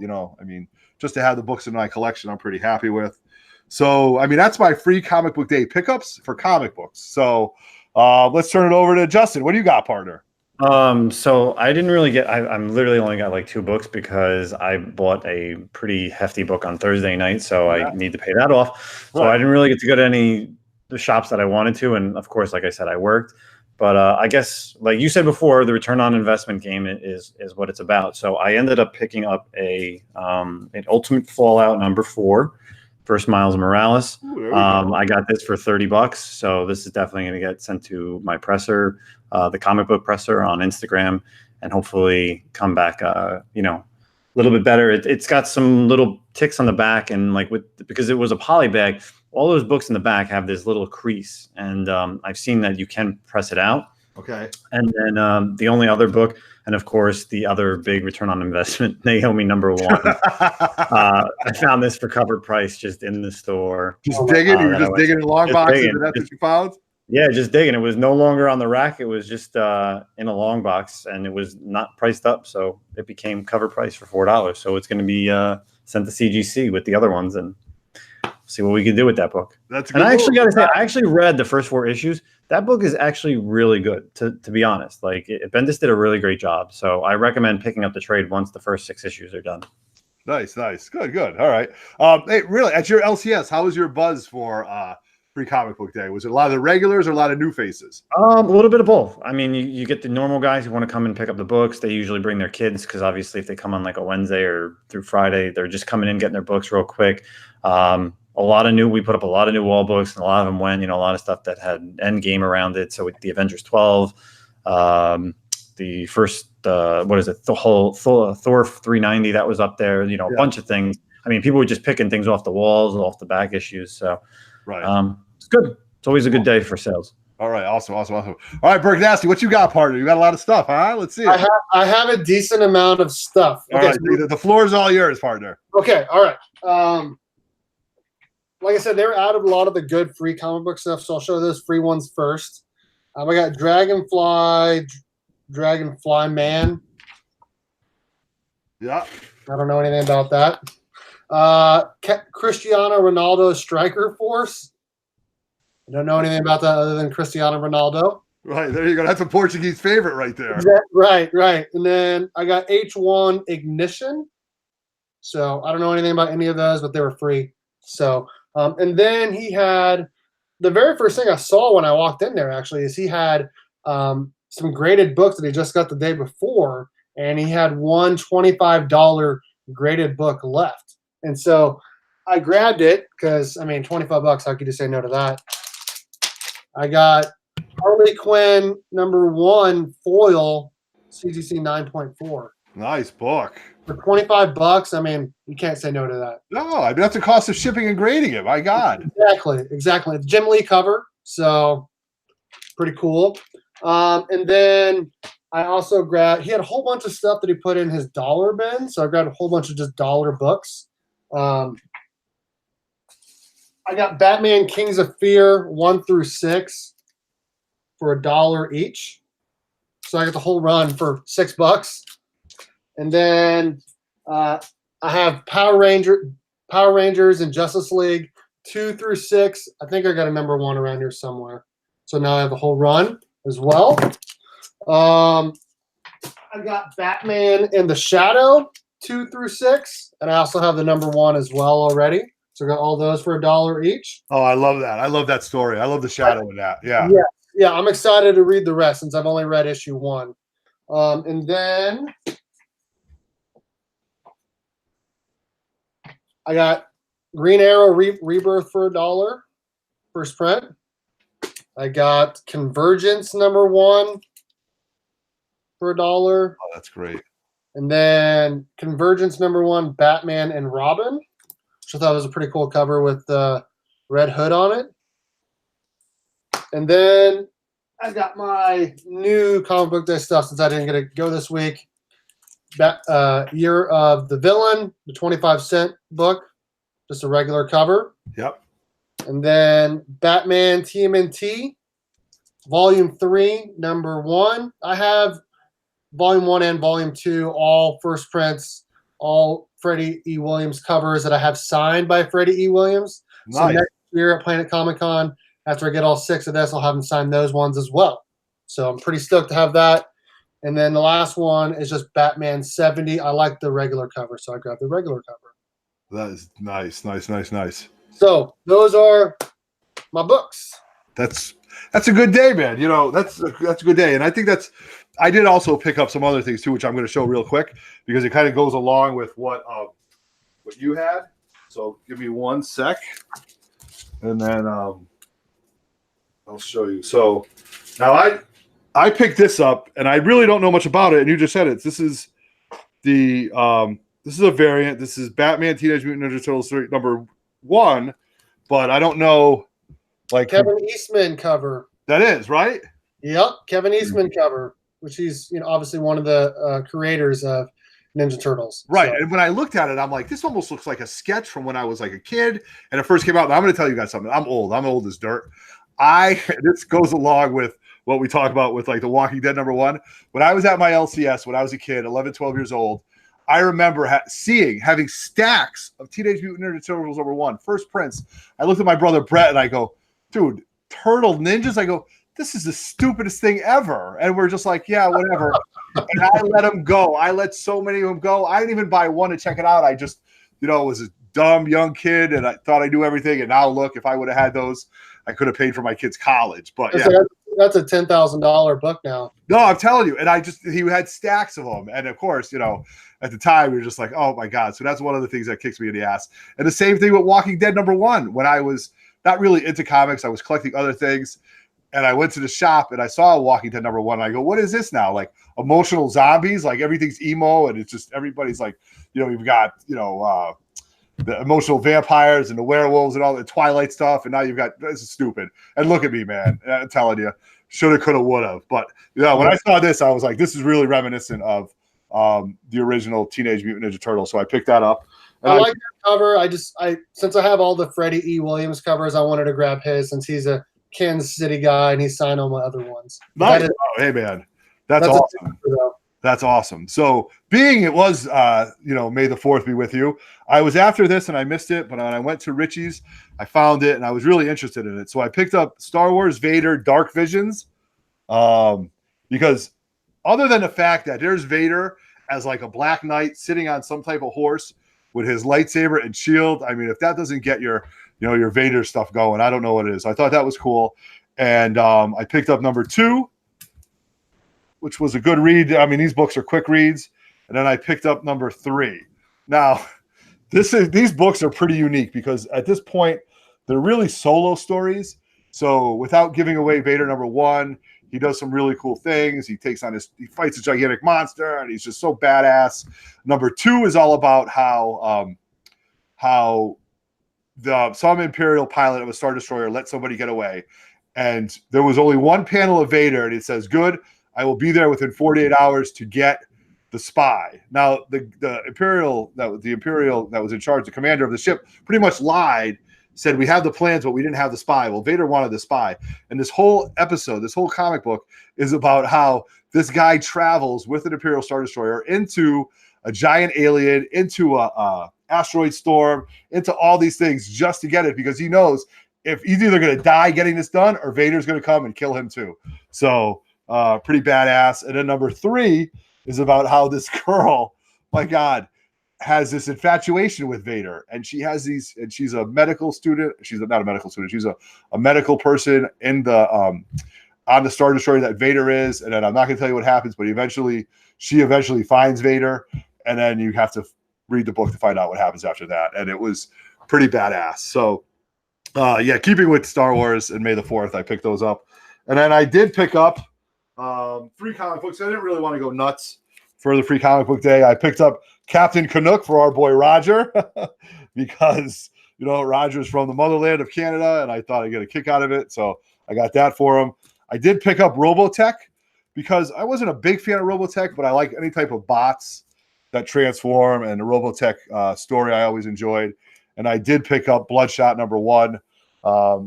A: Just to have the books in my collection, I'm pretty happy with. So, that's my free comic book day pickups for comic books. So let's turn it over to Justin. What do you got, partner?
B: So I didn't really get, I'm literally only got like 2 books because I bought a pretty hefty book on Thursday night. So I need to pay that off. So I didn't really get to go to the shops that I wanted to. And of course, like I said, I worked, but, I guess like you said before, the return on investment game is what it's about. So I ended up picking up an Ultimate Fallout number 4, First Miles Morales. I got this for $30. So this is definitely going to get sent to my presser, the comic book presser on Instagram, and hopefully come back, a little bit better. It's got some little ticks on the back, and because it was a poly bag, all those books in the back have this little crease, and I've seen that you can press it out.
A: Okay.
B: And then the only other book, and of course the other big return on investment, Naomi number 1. I found this for cover price just in the store.
A: Just digging? You were just digging in long boxes, and that's what you found?
B: Yeah, just digging. It was no longer on the rack. It was just in a long box, and it was not priced up, so it became cover price for $4. So it's going to be sent to CGC with the other ones, and see what we can do with that book.
A: That's a
B: and
A: good
B: I actually
A: book.
B: got to say, I actually read the first 4 issues. That book is actually really good, to be honest. Like, Bendis did a really great job. So I recommend picking up the trade once the first 6 issues are done.
A: Nice. Good. All right. Hey, really, at your LCS, how was your buzz for free comic book day? Was it a lot of the regulars or a lot of new faces?
B: A little bit of both. I mean, you get the normal guys who want to come and pick up the books. They usually bring their kids, because obviously if they come on like a Wednesday or through Friday, they're just coming in, getting their books real quick. we put up a lot of new wall books, and a lot of them went, a lot of stuff that had end game around it. So with the Avengers 12, the first, the whole Thor 390 that was up there, a bunch of things. I mean, people were just picking things off the walls, off the back issues. So it's good. It's always a good day for sales.
A: All right. Awesome. All right, BERKNASTY, what you got, partner? You got a lot of stuff, huh? Let's see it.
C: I have a decent amount of stuff.
A: All right. The floor is all yours, partner.
C: Okay. All right. Like I said, they were out of a lot of the good free comic book stuff, so I'll show those free ones first. I got Dragonfly Man.
A: Yeah.
C: I don't know anything about that. Cristiano Ronaldo Striker Force. I don't know anything about that other than Cristiano Ronaldo.
A: Right, there you go. That's a Portuguese favorite right there.
C: Right. And then I got H1 Ignition. So I don't know anything about any of those, but they were free. So, and then he had the very first thing I saw when I walked in there, actually, is he had some graded books that he just got the day before, and he had one $25 graded book left. And so I grabbed it because, I mean, $25, how could you say no to that? I got Harley Quinn #1 foil CGC 9.4.
A: Nice book.
C: For $25, I mean, you can't say no to that.
A: No, I mean, that's the cost of shipping and grading it. My God.
C: Exactly. The Jim Lee cover, so pretty cool. And then I also grabbed, he had a whole bunch of stuff that he put in his dollar bin, so I grabbed a whole bunch of just dollar books. I got Batman Kings of Fear 1 through 6 for $1 each. So I got the whole run for $6. And then I have Power Rangers and Justice League 2 through 6. I think I got a #1 around here somewhere. So now I have the whole run as well. I got Batman in the Shadow 2 through 6. And I also have the #1 as well already. So I got all those for $1 each.
A: Oh, I love that. I love that story. I love the Shadow in that. Yeah.
C: Yeah, I'm excited to read the rest since I've only read issue 1. And then I got Green Arrow Rebirth for $1, first print. I got Convergence #1 for $1.
A: Oh, that's great.
C: And then Convergence #1 Batman and Robin, which I thought was a pretty cool cover with the red hood on it. And then I got my new comic book day stuff since I didn't get to go this week. Year of the Villain, the 25-cent book, just a regular cover.
A: Yep.
C: And then Batman TMNT, Volume 3, #1. I have Volume 1 and Volume 2, all first prints, all Freddie E. Williams covers that I have signed by Freddie E. Williams.
A: Nice.
C: So next year at Planet Comic Con, after I get all 6 of this, I'll have them sign those ones as well. So I'm pretty stoked to have that. And then the last one is just Batman 70. I like the regular cover, so I grabbed the regular cover.
A: That is nice.
C: So those are my books.
A: That's a good day, man. That's a good day. And I think I did also pick up some other things too, which I'm going to show real quick because it kind of goes along with what you had. So give me 1 sec. And then I'll show you. So now I picked this up, and I really don't know much about it. And you just said it. This is a variant. This is Batman Teenage Mutant Ninja Turtles #1, but I don't know. Like
C: Kevin Eastman cover.
A: That is right.
C: Yep, Kevin Eastman cover, which he's obviously one of the creators of Ninja Turtles.
A: Right.
C: So.
A: And when I looked at it, I'm like, this almost looks like a sketch from when I was like a kid and it first came out. And I'm going to tell you guys something. I'm old. I'm old as dirt. This goes along with what we talk about with like The Walking Dead #1. When I was at my LCS, when I was a kid, 11, 12 years old, I remember having stacks of Teenage Mutant Ninja Turtles #1, first prints. I looked at my brother Brett and I go, dude, Turtle Ninjas? I go, this is the stupidest thing ever. And we're just like, yeah, whatever. And I let them go. I let so many of them go. I didn't even buy one to check it out. I just, was a dumb young kid and I thought I knew everything. And now look, if I would have had those, I could have paid for my kid's college. But yeah.
C: That's a $10,000 book now.
A: No, I'm telling you. And he had stacks of them. And of course, you know, at the time, we were just like, oh my God. So that's one of the things that kicks me in the ass. And the same thing with Walking Dead #1. When I was not really into comics, I was collecting other things. And I went to the shop and I saw Walking Dead #1. And I go, what is this now? Like emotional zombies? Like everything's emo and it's just everybody's like, you know, you've got, you know, the emotional vampires and the werewolves and all the Twilight stuff. And now you've got, this is stupid. And look at me, man. I'm telling you, shoulda, coulda, woulda. But yeah, when I saw this, I was like, this is really reminiscent of the original Teenage Mutant Ninja Turtles. So I picked that up. And
C: I like that cover. Since I have all the Freddie E. Williams covers, I wanted to grab his since he's a Kansas City guy and he signed all my other ones.
A: Nice. Hey, man. That's awesome. That's awesome. So being it was, you know, May the 4th be with you. I was after this and I missed it, but when I went to Richie's, I found it and I was really interested in it. So I picked up Star Wars Vader Dark Visions because other than the fact that there's Vader as like a Black Knight sitting on some type of horse with his lightsaber and shield. I mean, if that doesn't get your, you know, your Vader stuff going, I don't know what it is. I thought that was cool. And I picked up #2, which was a good read. I mean, these books are quick reads. And then I picked up #3. Now, these books are pretty unique because at this point, they're really solo stories. So without giving away Vader #1, he does some really cool things. He fights a gigantic monster, and he's just so badass. #2 is all about how some Imperial pilot of a Star Destroyer let somebody get away. And there was only one panel of Vader, and it says, good, I will be there within 48 hours to get the spy. Now, the Imperial that was in charge, the commander of the ship, pretty much lied, said we have the plans, but we didn't have the spy. Well, Vader wanted the spy. And this whole episode, this whole comic book is about how this guy travels with an Imperial Star Destroyer into a giant alien, into a asteroid storm, into all these things just to get it because he knows if he's either going to die getting this done or Vader's going to come and kill him too. So pretty badass. And then #3 is about how this girl, my God, has this infatuation with Vader. And she has these, and she's a medical student. She's not a medical student. She's a medical person in the on the Star Destroyer that Vader is. And then I'm not going to tell you what happens, but she eventually finds Vader. And then you have to read the book to find out what happens after that. And it was pretty badass. So yeah, keeping with Star Wars and May the 4th, I picked those up. And then I did pick up 3 comic books. I didn't really want to go nuts for the free comic book day. I picked up Captain Canuck for our boy Roger because, you know, Roger's from the motherland of Canada, and I thought I'd get a kick out of it. So I got that for him. I did pick up Robotech because I wasn't a big fan of Robotech, but I like any type of bots that transform, and the Robotech story I always enjoyed. And I did pick up Bloodshot #1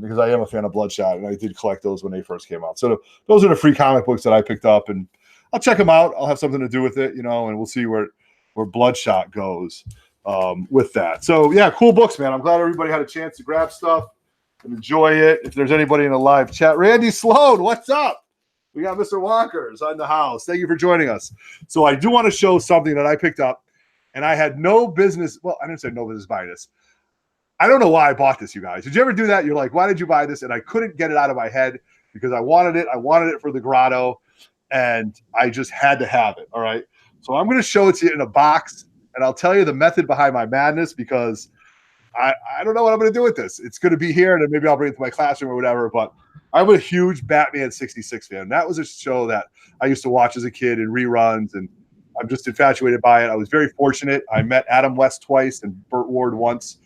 A: because I am a fan of Bloodshot, and I did collect those when they first came out. So those are the free comic books that I picked up, and I'll check them out. I'll have something to do with it, you know, and we'll see where Bloodshot goes with that. So yeah, cool books, man. I'm glad everybody had a chance to grab stuff and enjoy it. If there's anybody in the live chat, Randy Sloan, what's up? We got Mr. Wonkers on the house. Thank you for joining us. So I do want to show something that I picked up, and I had no business. Well, I didn't say no business buying this. I don't know why I bought this, you guys. Did you ever do that? You're like, why did you buy this? And I couldn't get it out of my head because I wanted it. I wanted it for the grotto, and I just had to have it. All right. So I'm going to show it to you in a box, and I'll tell you the method behind my madness because I don't know what I'm going to do with this. It's going to be here, and then maybe I'll bring it to my classroom or whatever. But I'm a huge Batman 66 fan. That was a show that I used to watch as a kid in reruns, and I'm just infatuated by it. I was very fortunate. I met Adam West twice and Burt Ward once.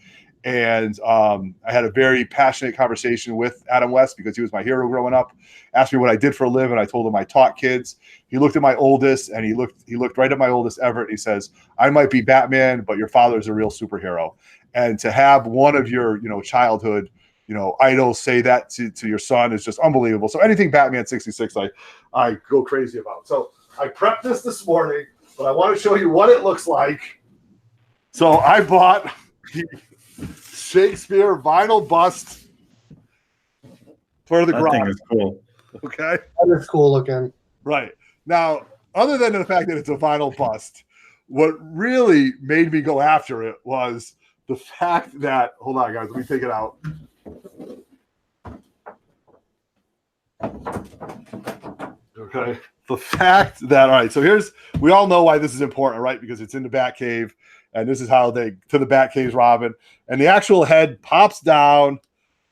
A: And I had a very passionate conversation with Adam West because he was my hero growing up. Asked me what I did for a living. I told him I taught kids. He looked at my oldest, and he looked right at my oldest, Everett. He says, I might be Batman, but your father's a real superhero. And to have one of your, you know, childhood, you know, idols say that to your son is just unbelievable. So anything Batman 66, I go crazy about. So I prepped this morning, but I want to show you what it looks like. So I bought the Shakespeare vinyl bust for the garage.
B: That thing is cool.
A: Okay.
C: That is cool looking.
A: Right. Now, other than the fact that it's a vinyl bust, what really made me go after it was the fact that, hold on, guys, let me take it out. Okay. The fact that, all right, so we all know why this is important, right? Because it's in the Batcave, and this is how to the Batcave's Robin. And the actual head pops down.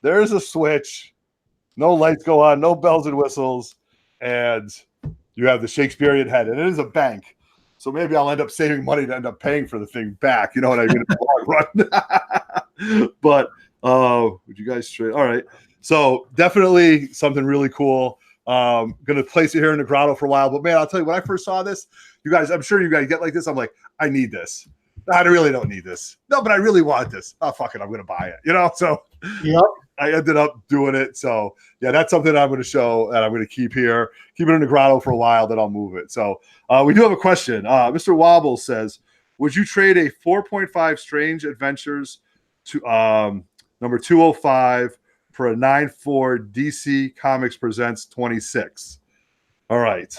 A: There's a switch. No lights go on, no bells and whistles. And you have the Shakespearean head. And it is a bank. So maybe I'll end up saving money to end up paying for the thing back. You know what I mean? Run. But would you guys trade? All right. So definitely something really cool. Gonna place it here in the grotto for a while. But man, I'll tell you, when I first saw this, you guys, I'm sure you guys get like this. I'm like, I need this. I really don't need this. No, but I really want this. Oh, fuck it. I'm gonna buy it. You know, so
C: Yep.
A: I ended up doing it. So yeah, that's something I'm going to show and I'm going to keep here, keep it in the grotto for a while, then I'll move it. So we do have a question. Mr. Wobble says, would you trade a 4.5 Strange Adventures to number 205 for a 9.4 DC Comics Presents 26? All right.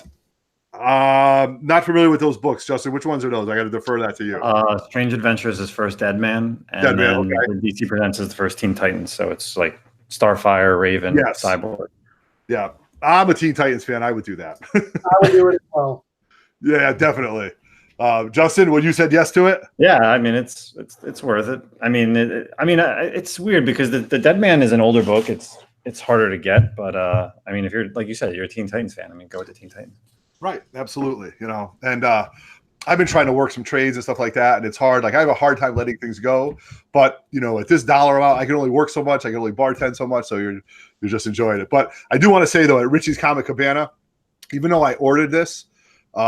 A: Not familiar with those books, Justin. Which ones are those? I got to defer that to you.
B: Strange Adventures is first Deadman, and
A: Deadman,
B: then
A: okay.
B: DC Presents is the first Teen Titans. So it's like Starfire, Raven,
A: Yes.
B: Cyborg.
A: Yeah, I'm a Teen Titans fan. I would do that.
C: I would do it as well.
A: Yeah, definitely. Justin, when you said yes to it?
B: Yeah, I mean it's worth it. I mean, it's weird because the Deadman is an older book. It's harder to get, but I mean, if you're like you said, you're a Teen Titans fan. I mean, go with the Teen Titans.
A: Right, absolutely. You know, and I've been trying to work some trades and stuff like that, and it's hard. Like I have a hard time letting things go, but you know, at this dollar amount, I can only work so much. I can only bartend so much, so you're just enjoying it. But I do want to say though, at Richie's Comic Cabana, even though I ordered this, you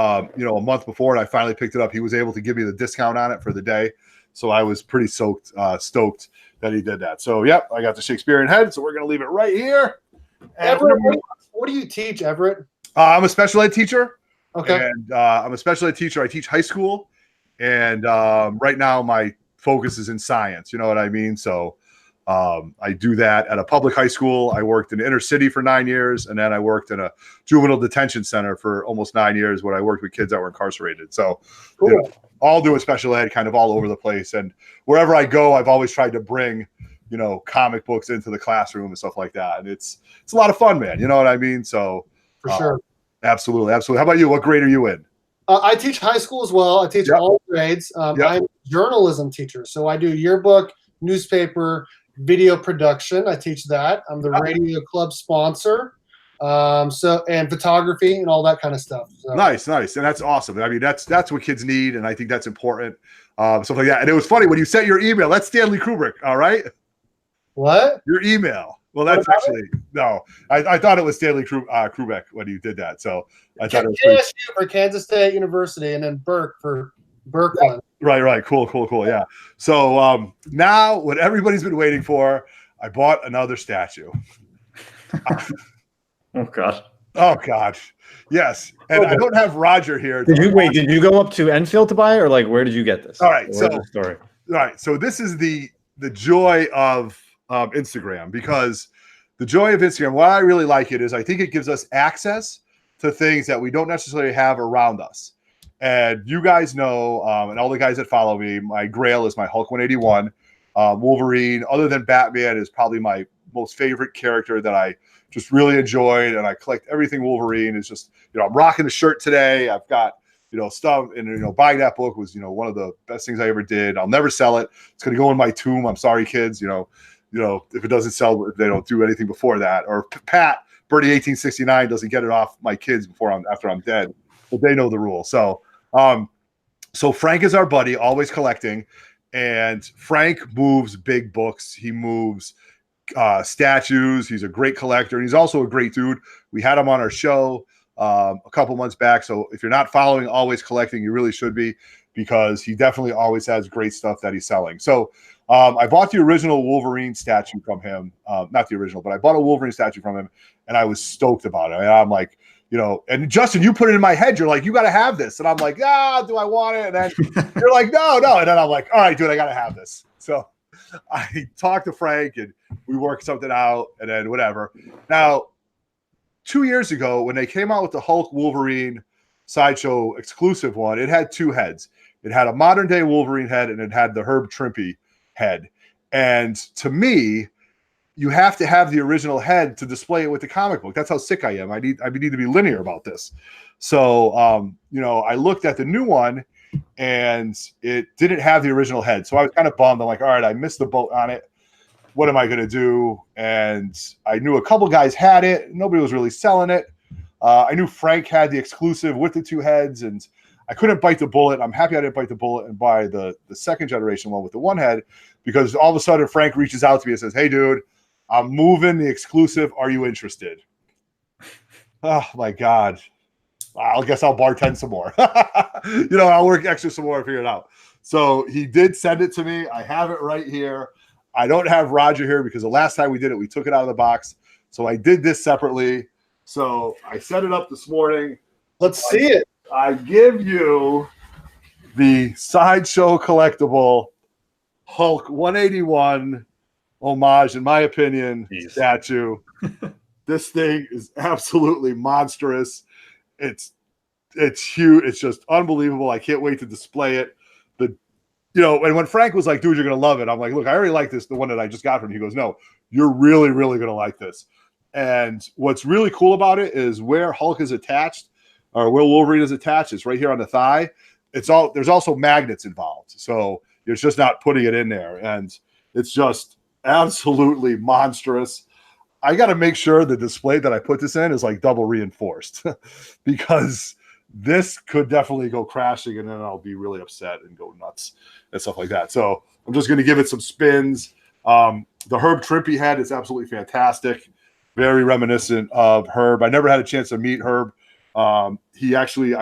A: know, a month before, and I finally picked it up, he was able to give me the discount on it for the day, so I was pretty stoked that he did that. So yep, I got the Shakespearean head, so we're gonna leave it right here.
C: Everett, what do you teach, Everett?
A: I'm a special ed teacher.
C: Okay.
A: And I'm a special ed teacher. I teach high school. And right now my focus is in science. You know what I mean? So I do that at a public high school. I worked in the inner city for 9 years. And then I worked in a juvenile detention center for almost 9 years where I worked with kids that were incarcerated. So
C: Cool.
A: you know, all doing special ed kind of all over the place. And wherever I go, I've always tried to bring, you know, comic books into the classroom and stuff like that. And it's a lot of fun, man. You know what I mean? So
C: For sure.
A: Absolutely. Absolutely. How about you? What grade are you in?
C: I teach high school as well. I teach
A: Yep.
C: all grades.
A: Yep.
C: I'm a journalism teacher. So I do yearbook, newspaper, video production. I teach that. I'm the radio club sponsor. And photography and all that kind of stuff. So.
A: Nice. And that's awesome. I mean, that's what kids need. And I think that's important. Stuff like that. And it was funny when you sent your email, that's Stanley Kubrick. All right.
C: What?
A: Your email. Well, that's actually, no, I thought it was Stanley Kubrick when you did that. So I thought it was
C: KSU for Kansas State University and then Burke for Berkeley.
A: Right. Cool. Yeah. So now what everybody's been waiting for, I bought another statue.
B: Oh God.
A: Oh gosh. Yes. And I don't have Roger here.
B: Did you go up to Enfield to buy it, or like where did you get this?
A: All right.
B: Where's
A: So
B: the story?
A: all right. So this is the joy of Instagram, because the joy of Instagram, why I really like it is I think it gives us access to things that we don't necessarily have around us. And you guys know, and all the guys that follow me, my grail is my Hulk 181. Wolverine, other than Batman, is probably my most favorite character that I just really enjoyed. And I collect everything Wolverine. Is just, you know, I'm rocking the shirt today. I've got, you know, stuff, and, you know, buying that book was, you know, one of the best things I ever did. I'll never sell it. It's going to go in my tomb. I'm sorry, kids. You know, if it doesn't sell, if they don't do anything before that, or Pat Birdie 1869 doesn't get it off my kids after I'm dead, but they know the rule. So, so Frank is our buddy, always collecting, and Frank moves big books. He moves statues. He's a great collector, and he's also a great dude. We had him on our show a couple months back. So if you're not following Always Collecting, you really should be, because he definitely always has great stuff that he's selling. So I bought the original Wolverine statue from him. Not the original, but I bought a Wolverine statue from him, and I was stoked about it. And I'm like, you know, and Justin, you put it in my head. You're like, you got to have this. And I'm like, do I want it? And then you're like, no. And then I'm like, all right, dude, I got to have this. So I talked to Frank and we worked something out, and then whatever. Now, 2 years ago, when they came out with the Hulk Wolverine Sideshow exclusive one, it had two heads. It had a modern day Wolverine head, and it had the Herb Trimpe head. And to me, you have to have the original head to display it with the comic book. That's how sick I am. I need to be linear about this. So, you know, I looked at the new one and it didn't have the original head. So I was kind of bummed. I'm like, all right, I missed the boat on it. What am I going to do? And I knew a couple guys had it. Nobody was really selling it. I knew Frank had the exclusive with the 2 heads, and I couldn't bite the bullet. I'm happy I didn't bite the bullet and buy the second generation one with the 1 head, because all of a sudden Frank reaches out to me and says, hey, dude, I'm moving the exclusive. Are you interested? Oh, my God. I guess I'll bartend some more. You know, I'll work extra some more and figure it out. So he did send it to me. I have it right here. I don't have Roger here because the last time we did it, we took it out of the box. So I did this separately. So I set it up this morning.
C: Let's see it.
A: I give you the Sideshow collectible Hulk 181 homage, in my opinion, statue. This thing is absolutely monstrous. It's huge. It's just unbelievable. I can't wait to display it. You know, and when Frank was like, dude, you're going to love it. I'm like, look, I already like this, the one that I just got from him. He goes, no, you're really, really going to like this. And what's really cool about it is where Hulk is attached, or where Wolverine is attached, it's right here on the thigh. There's also magnets involved. So it's just not putting it in there. And it's just absolutely monstrous. I got to make sure the display that I put this in is like double reinforced because this could definitely go crashing, and then I'll be really upset and go nuts and stuff like that. So I'm just going to give it some spins. The Herb Trimpe head is absolutely fantastic. Very reminiscent of Herb. I never had a chance to meet Herb. I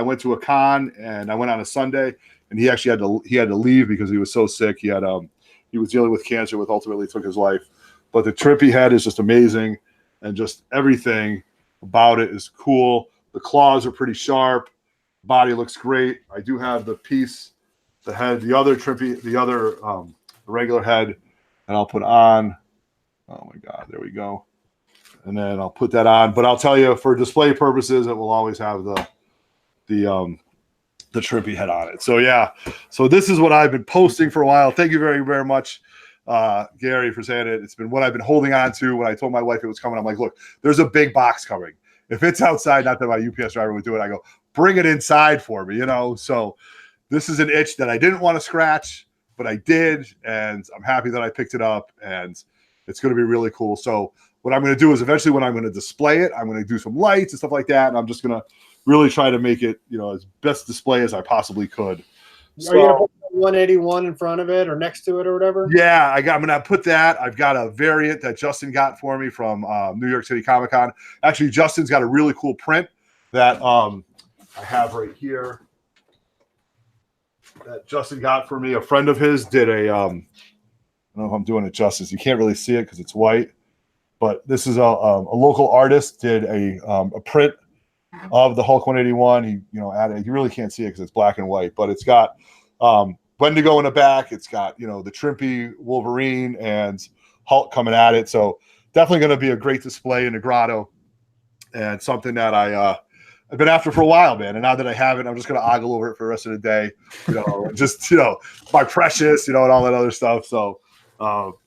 A: went to a con and I went on a Sunday, and he actually had to leave because he was so sick. He was dealing with cancer, which ultimately took his life. But the Trimpe head is just amazing, and just everything about it is cool. The claws are pretty sharp. Body looks great. I do have the piece, the head, the other Trimpe, the regular head, and I'll put on. Oh my God, there we go. And then I'll put that on. But I'll tell you, for display purposes, it will always have the Trimpe head on it. So yeah, so this is what I've been posting for a while. Thank you very, very much, Gary, for saying it. It's been what I've been holding on to. When I told my wife it was coming, I'm like, look, there's a big box coming. If it's outside, not that my UPS driver would do it, I go, bring it inside for me, you know? So this is an itch that I didn't want to scratch, but I did, and I'm happy that I picked it up, and it's going to be really cool. So what I'm going to do is eventually when I'm going to display it, I'm going to do some lights and stuff like that, and I'm just going to really try to make it, you know, as best display as I possibly could.
C: Are you going to put 181 in front of it or next to it or whatever?
A: Yeah, I'm going to put that. I've got a variant that Justin got for me from New York City Comic Con. Actually, Justin's got a really cool print that I have right here that Justin got for me. A friend of his did a, I don't know if I'm doing it justice. You can't really see it because it's white, but this is a local artist did a print of the Hulk 181. He, you know, added, you really can't see it because it's black and white, but it's got Wendigo in the back. It's got, you know, the Trimpe, Wolverine, and Hulk coming at it. So definitely going to be a great display in the grotto, and something that I've been after for a while, man. And now that I have it, I'm just going to ogle over it for the rest of the day, you know, and just, you know, my precious, you know, and all that other stuff. So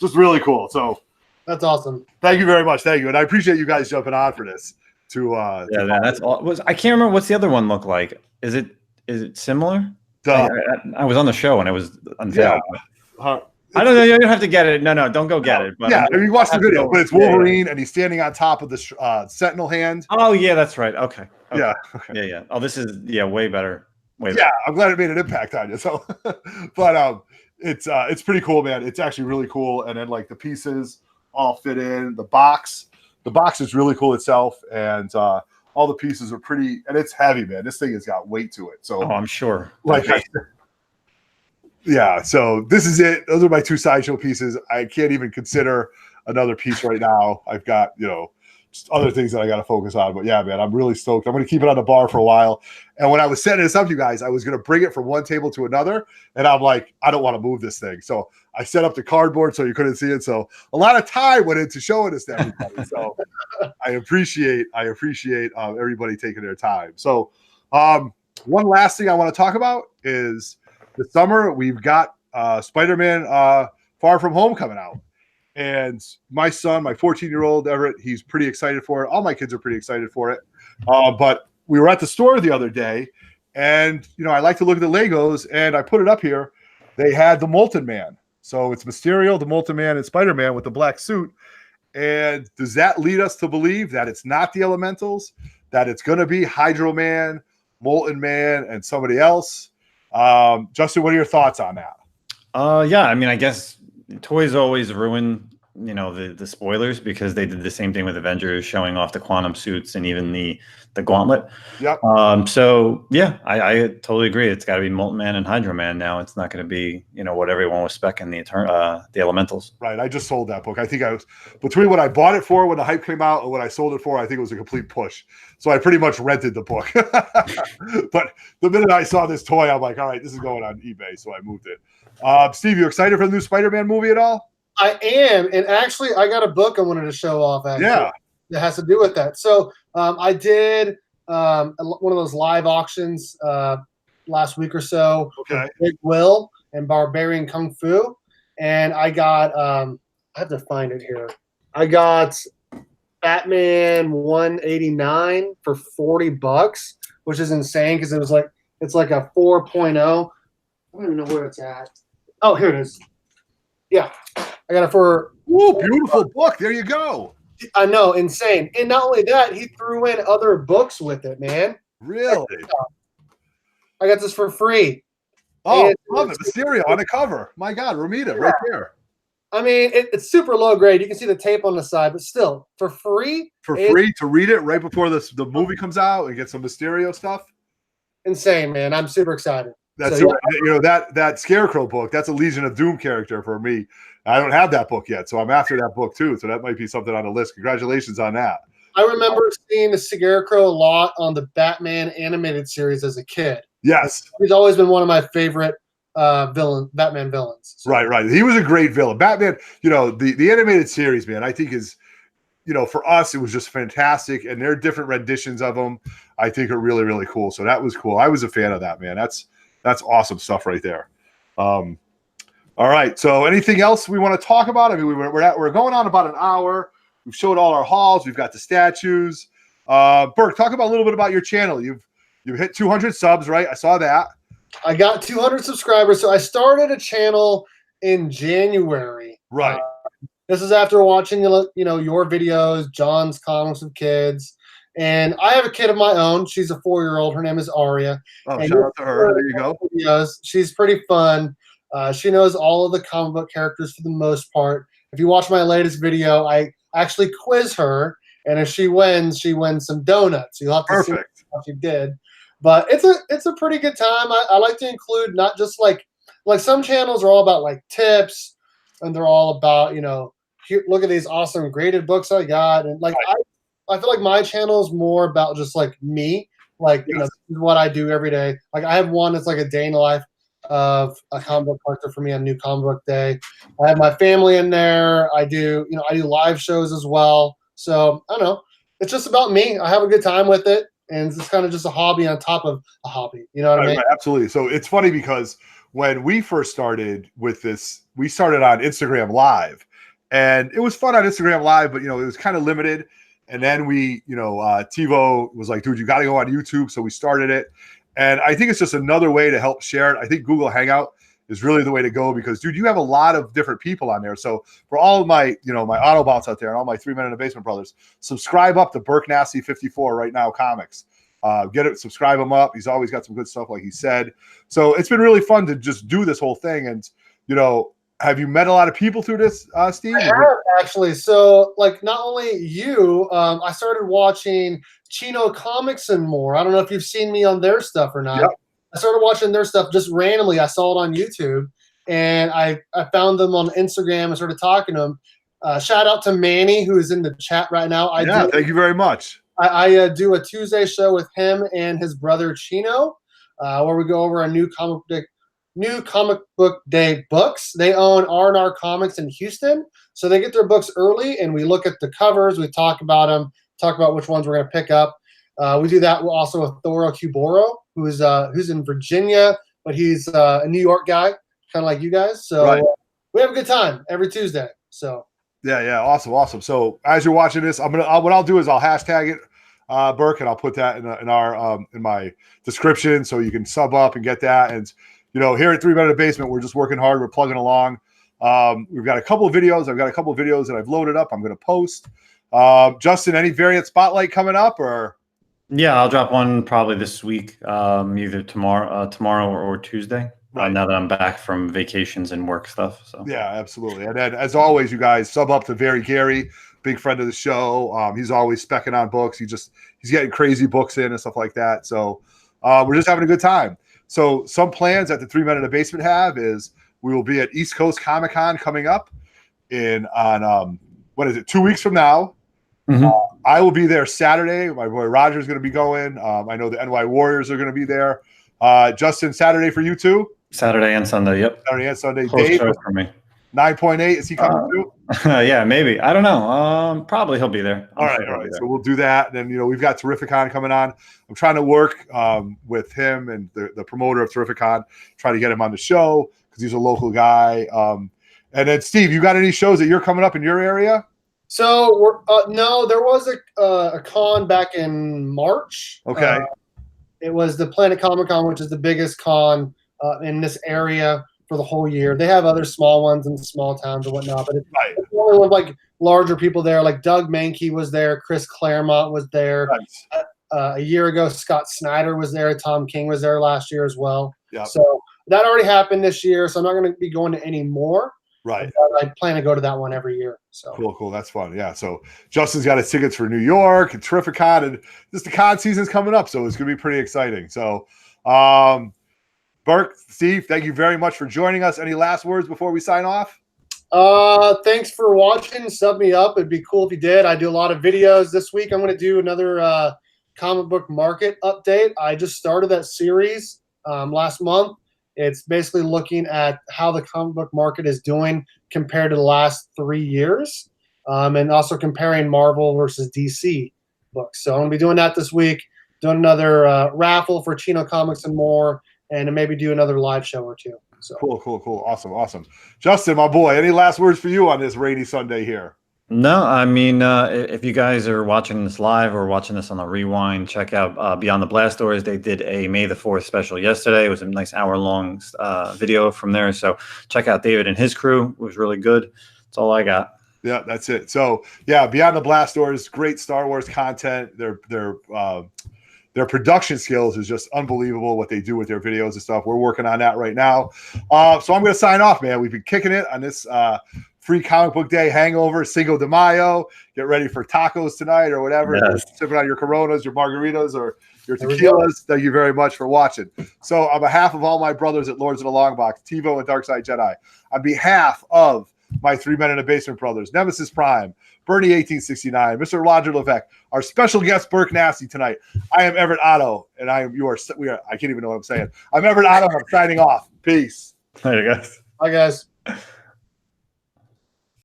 A: just really cool. So
C: that's awesome.
A: Thank you very much. Thank you. And I appreciate you guys jumping on for this.
B: Yeah, that's all. I can't remember what's the other one look like. Is it similar? I was on the show and it was unveiled.
A: Yeah.
B: I don't know. You don't have to get it. No, don't go get it. But
A: yeah, if you watch the video, but it's Wolverine and he's standing on top of the Sentinel hand.
B: Oh yeah, that's right. Okay.
A: Yeah.
B: Yeah. Oh, this is way better. Way better.
A: Yeah, I'm glad it made an impact on you. So, but it's pretty cool, man. It's actually really cool, and then like the pieces all fit in the box. The box is really cool itself, and all the pieces are pretty, and it's heavy, man. This thing has got weight to it. So,
B: I'm sure.
A: Like, yeah. So this is it. Those are my two Sideshow pieces. I can't even consider another piece right now. I've got, you know, just other things that I got to focus on. But yeah, man, I'm really stoked. I'm going to keep it on the bar for a while. And when I was setting this up, you guys, I was going to bring it from one table to another, and I'm like, I don't want to move this thing. So I set up the cardboard so you couldn't see it. So a lot of time went into showing this to everybody. So I appreciate everybody taking their time. So one last thing I want to talk about is this summer we've got Spider-Man Far From Home coming out. And my son, my 14-year-old Everett, he's pretty excited for it. All my kids are pretty excited for it. But we were at the store the other day, and I like to look at the Legos, and I put it up here. They had the Molten Man. So it's Mysterio, the Molten Man, and Spider-Man with the black suit. And does that lead us to believe that it's not the Elementals, that it's going to be Hydro Man, Molten Man, and somebody else? Justin, what are your thoughts on that?
B: Yeah, I mean, I guess toys always ruin, the spoilers, because they did the same thing with Avengers, showing off the quantum suits and even the gauntlet.
A: Yep.
B: So yeah, I totally agree. It's got to be Molten Man and Hydro Man now. It's not going to be, what everyone was specking the Elementals.
A: Right. I just sold that book. I think I was between what I bought it for when the hype came out and what I sold it for. I think it was a complete push. So I pretty much rented the book. But the minute I saw this toy, I'm like, all right, this is going on eBay. So I moved it. Steve, you excited for the new Spider-Man movie at all?
C: I am, and actually, I got a book I wanted to show off. Actually,
A: yeah,
C: that has to do with that. So I did one of those live auctions last week or so.
A: Okay.
C: Big Will and Barbarian Kung Fu, and I got I have to find it here. I got Batman 189 for $40, which is insane because it's like a 4.0. I don't even know where it's at. Oh, here it is. Yeah. I got it for
A: beautiful book. There you go.
C: I know, insane. And not only that, he threw in other books with it, man.
A: Really?
C: I got this for free.
A: Oh, love it. Mysterio on the cover. My God, Romita, right there.
C: I mean, it's super low grade. You can see the tape on the side, but still, for free.
A: For free to read it right before the movie comes out and get some Mysterio stuff.
C: Insane, man. I'm super excited.
A: That's
C: so,
A: that Scarecrow book. That's a Legion of Doom character for me. I don't have that book yet, so I'm after that book too. So that might be something on the list. Congratulations on that.
C: I remember seeing the Scarecrow a lot on the Batman animated series as a kid.
A: Yes,
C: he's always been one of my favorite Batman villains.
A: So. Right. He was a great villain. Batman. The animated series, man. I think is, for us, it was just fantastic, and their different renditions of them, I think, are really, really cool. So that was cool. I was a fan of that, man. That's awesome stuff right there. All right. So anything else we want to talk about? I mean, we're going on about an hour. We've showed all our hauls. We've got the statues. Berk, talk about a little bit about your channel. You've hit 200 subs, right? I saw that.
C: I got 200 subscribers. So I started a channel in January.
A: Right.
C: This is after watching, your videos, John's Comics with Kids. And I have a kid of my own. She's a 4-year-old. Her name is Aria.
A: Oh, shout out to her. There you go.
C: Videos. She's pretty fun. She knows all of the comic book characters for the most part. If you watch my latest video, I actually quiz her, and if she wins some donuts. You'll have to see how she did. But it's a pretty good time. I like to include not just like some channels are all about like tips, and they're all about here, look at these awesome graded books I got, and like I feel like my channel is more about just like me, like this is what I do every day. Like I have one that's like a day in the life of a comic book character for me on New Comic Book Day. I have my family in there. I do live shows as well. So I don't know. It's just about me. I have a good time with it, and it's kind of just a hobby on top of a hobby. You know what I mean?
A: Right, absolutely. So it's funny because when we first started with this, we started on Instagram Live, and it was fun on Instagram Live, but it was kind of limited. And then we, TiVo was like, dude, you got to go on YouTube. So we started it. And I think it's just another way to help share it. I think Google Hangout is really the way to go because, dude, you have a lot of different people on there. So for all of my, my Autobots out there and all my 3 Men in the Basement brothers, subscribe up to BERKNASTY 54 right now comics. Get it, subscribe him up. He's always got some good stuff, like he said. So it's been really fun to just do this whole thing. And, have you met a lot of people through this, Steve?
C: I have, actually. So, like, not only you, I started watching Chino Comics and more. I don't know if you've seen me on their stuff or not.
A: Yep.
C: I started watching their stuff just randomly. I saw it on YouTube, and I found them on Instagram and started talking to them. Shout out to Manny, who is in the chat right now.
A: Thank you very much.
C: I do a Tuesday show with him and his brother Chino, where we go over a new comic book day books. They own R&R Comics in Houston, so they get their books early, and we look at the covers. We talk about them, talk about which ones we're going to pick up. We do that also with Thoro Kuboro, who's in Virginia, but he's a New York guy, kind of like you guys. So we have a good time every Tuesday. So
A: Yeah. Awesome. So as you're watching this, what I'll do is I'll hashtag it, Burke, and I'll put that in my description so you can sub up and get that. And here at 3 Men in the Basement, we're just working hard. We're plugging along. We've got a couple of videos. I've got a couple of videos that I've loaded up. I'm going to post. Justin, any variant spotlight coming up or?
B: Yeah, I'll drop one probably this week, either tomorrow or Tuesday.
A: Right.
B: Now that I'm back from vacations and work stuff. So
A: yeah, absolutely. And then as always, you guys sub up to Very Gary, big friend of the show. He's always specking on books. He's getting crazy books in and stuff like that. So we're just having a good time. So some plans that the 3 Men in the Basement have is we will be at East Coast Comic Con coming up on 2 weeks from now.
B: Mm-hmm.
A: I will be there Saturday. My boy Roger is going to be going. I know the NY Warriors are going to be there. Justin, Saturday for you too?
B: Saturday and Sunday, yep.
A: Saturday and Sunday.
B: Close
A: Dave,
B: show for me.
A: 9.8, is he coming too?
B: Yeah, maybe. I don't know. Probably he'll be there.
A: All right. So we'll do that. And then, we've got Terrificon coming on. I'm trying to work with him and the promoter of Terrificon, try to get him on the show because he's a local guy. And then, Steve, you got any shows that you're coming up in your area?
C: So no, there was a con back in March.
A: Okay.
C: It was the Planet Comic Con, which is the biggest con in this area for the whole year. They have other small ones in small towns and whatnot, but it's the only one like larger people there. Like Doug Mankey was there, Chris Claremont was there.
A: Nice.
C: A year ago, Scott Snyder was there. Tom King was there last year as well.
A: Yep.
C: So that already happened this year. So I'm not going to be going to any more.
A: Right.
C: I plan to go to that one every year. So
A: cool. That's fun. Yeah. So Justin's got his tickets for New York and Terrificon, and just the con season's coming up, so it's going to be pretty exciting. So, Burke, Steve, thank you very much for joining us. Any last words before we sign off?
C: Thanks for watching. Sub me up. It'd be cool if you did. I do a lot of videos this week. I'm going to do another comic book market update. I just started that series last month. It's basically looking at how the comic book market is doing compared to the last 3 years, and also comparing Marvel versus DC books. So I'm going to be doing that this week, doing another raffle for Chino Comics and more, and maybe do another live show or two. So
A: Cool. Awesome. Justin, my boy, any last words for you on this rainy Sunday here?
B: No, I mean, if you guys are watching this live or watching this on the rewind, check out Beyond the Blast Doors. They did a May the 4th special yesterday. It was a nice hour-long video from there. So check out David and his crew. It was really good. That's all I got.
A: Yeah, that's it. So, yeah, Beyond the Blast Doors, great Star Wars content. Their production skills is just unbelievable what they do with their videos and stuff. We're working on that right now. So I'm going to sign off, man. We've been kicking it on this free comic book day hangover, Cinco de Mayo. Get ready for tacos tonight or whatever.
B: Yes.
A: Sipping on your Coronas, your margaritas, or your tequilas. Thank you very much for watching. So on behalf of all my brothers at Lords of the Long Box, TiVo and Darkside Jedi, on behalf of my 3 Men in the Basement brothers, Nemesis Prime, Bernie 1869, Mr. Roger Levesque, our special guest BERKNASTY tonight. I am Everett Otto, and I can't even know what I'm saying. I'm Everett Otto, and I'm signing off. Peace.
B: Later, guys.
C: bye, guys.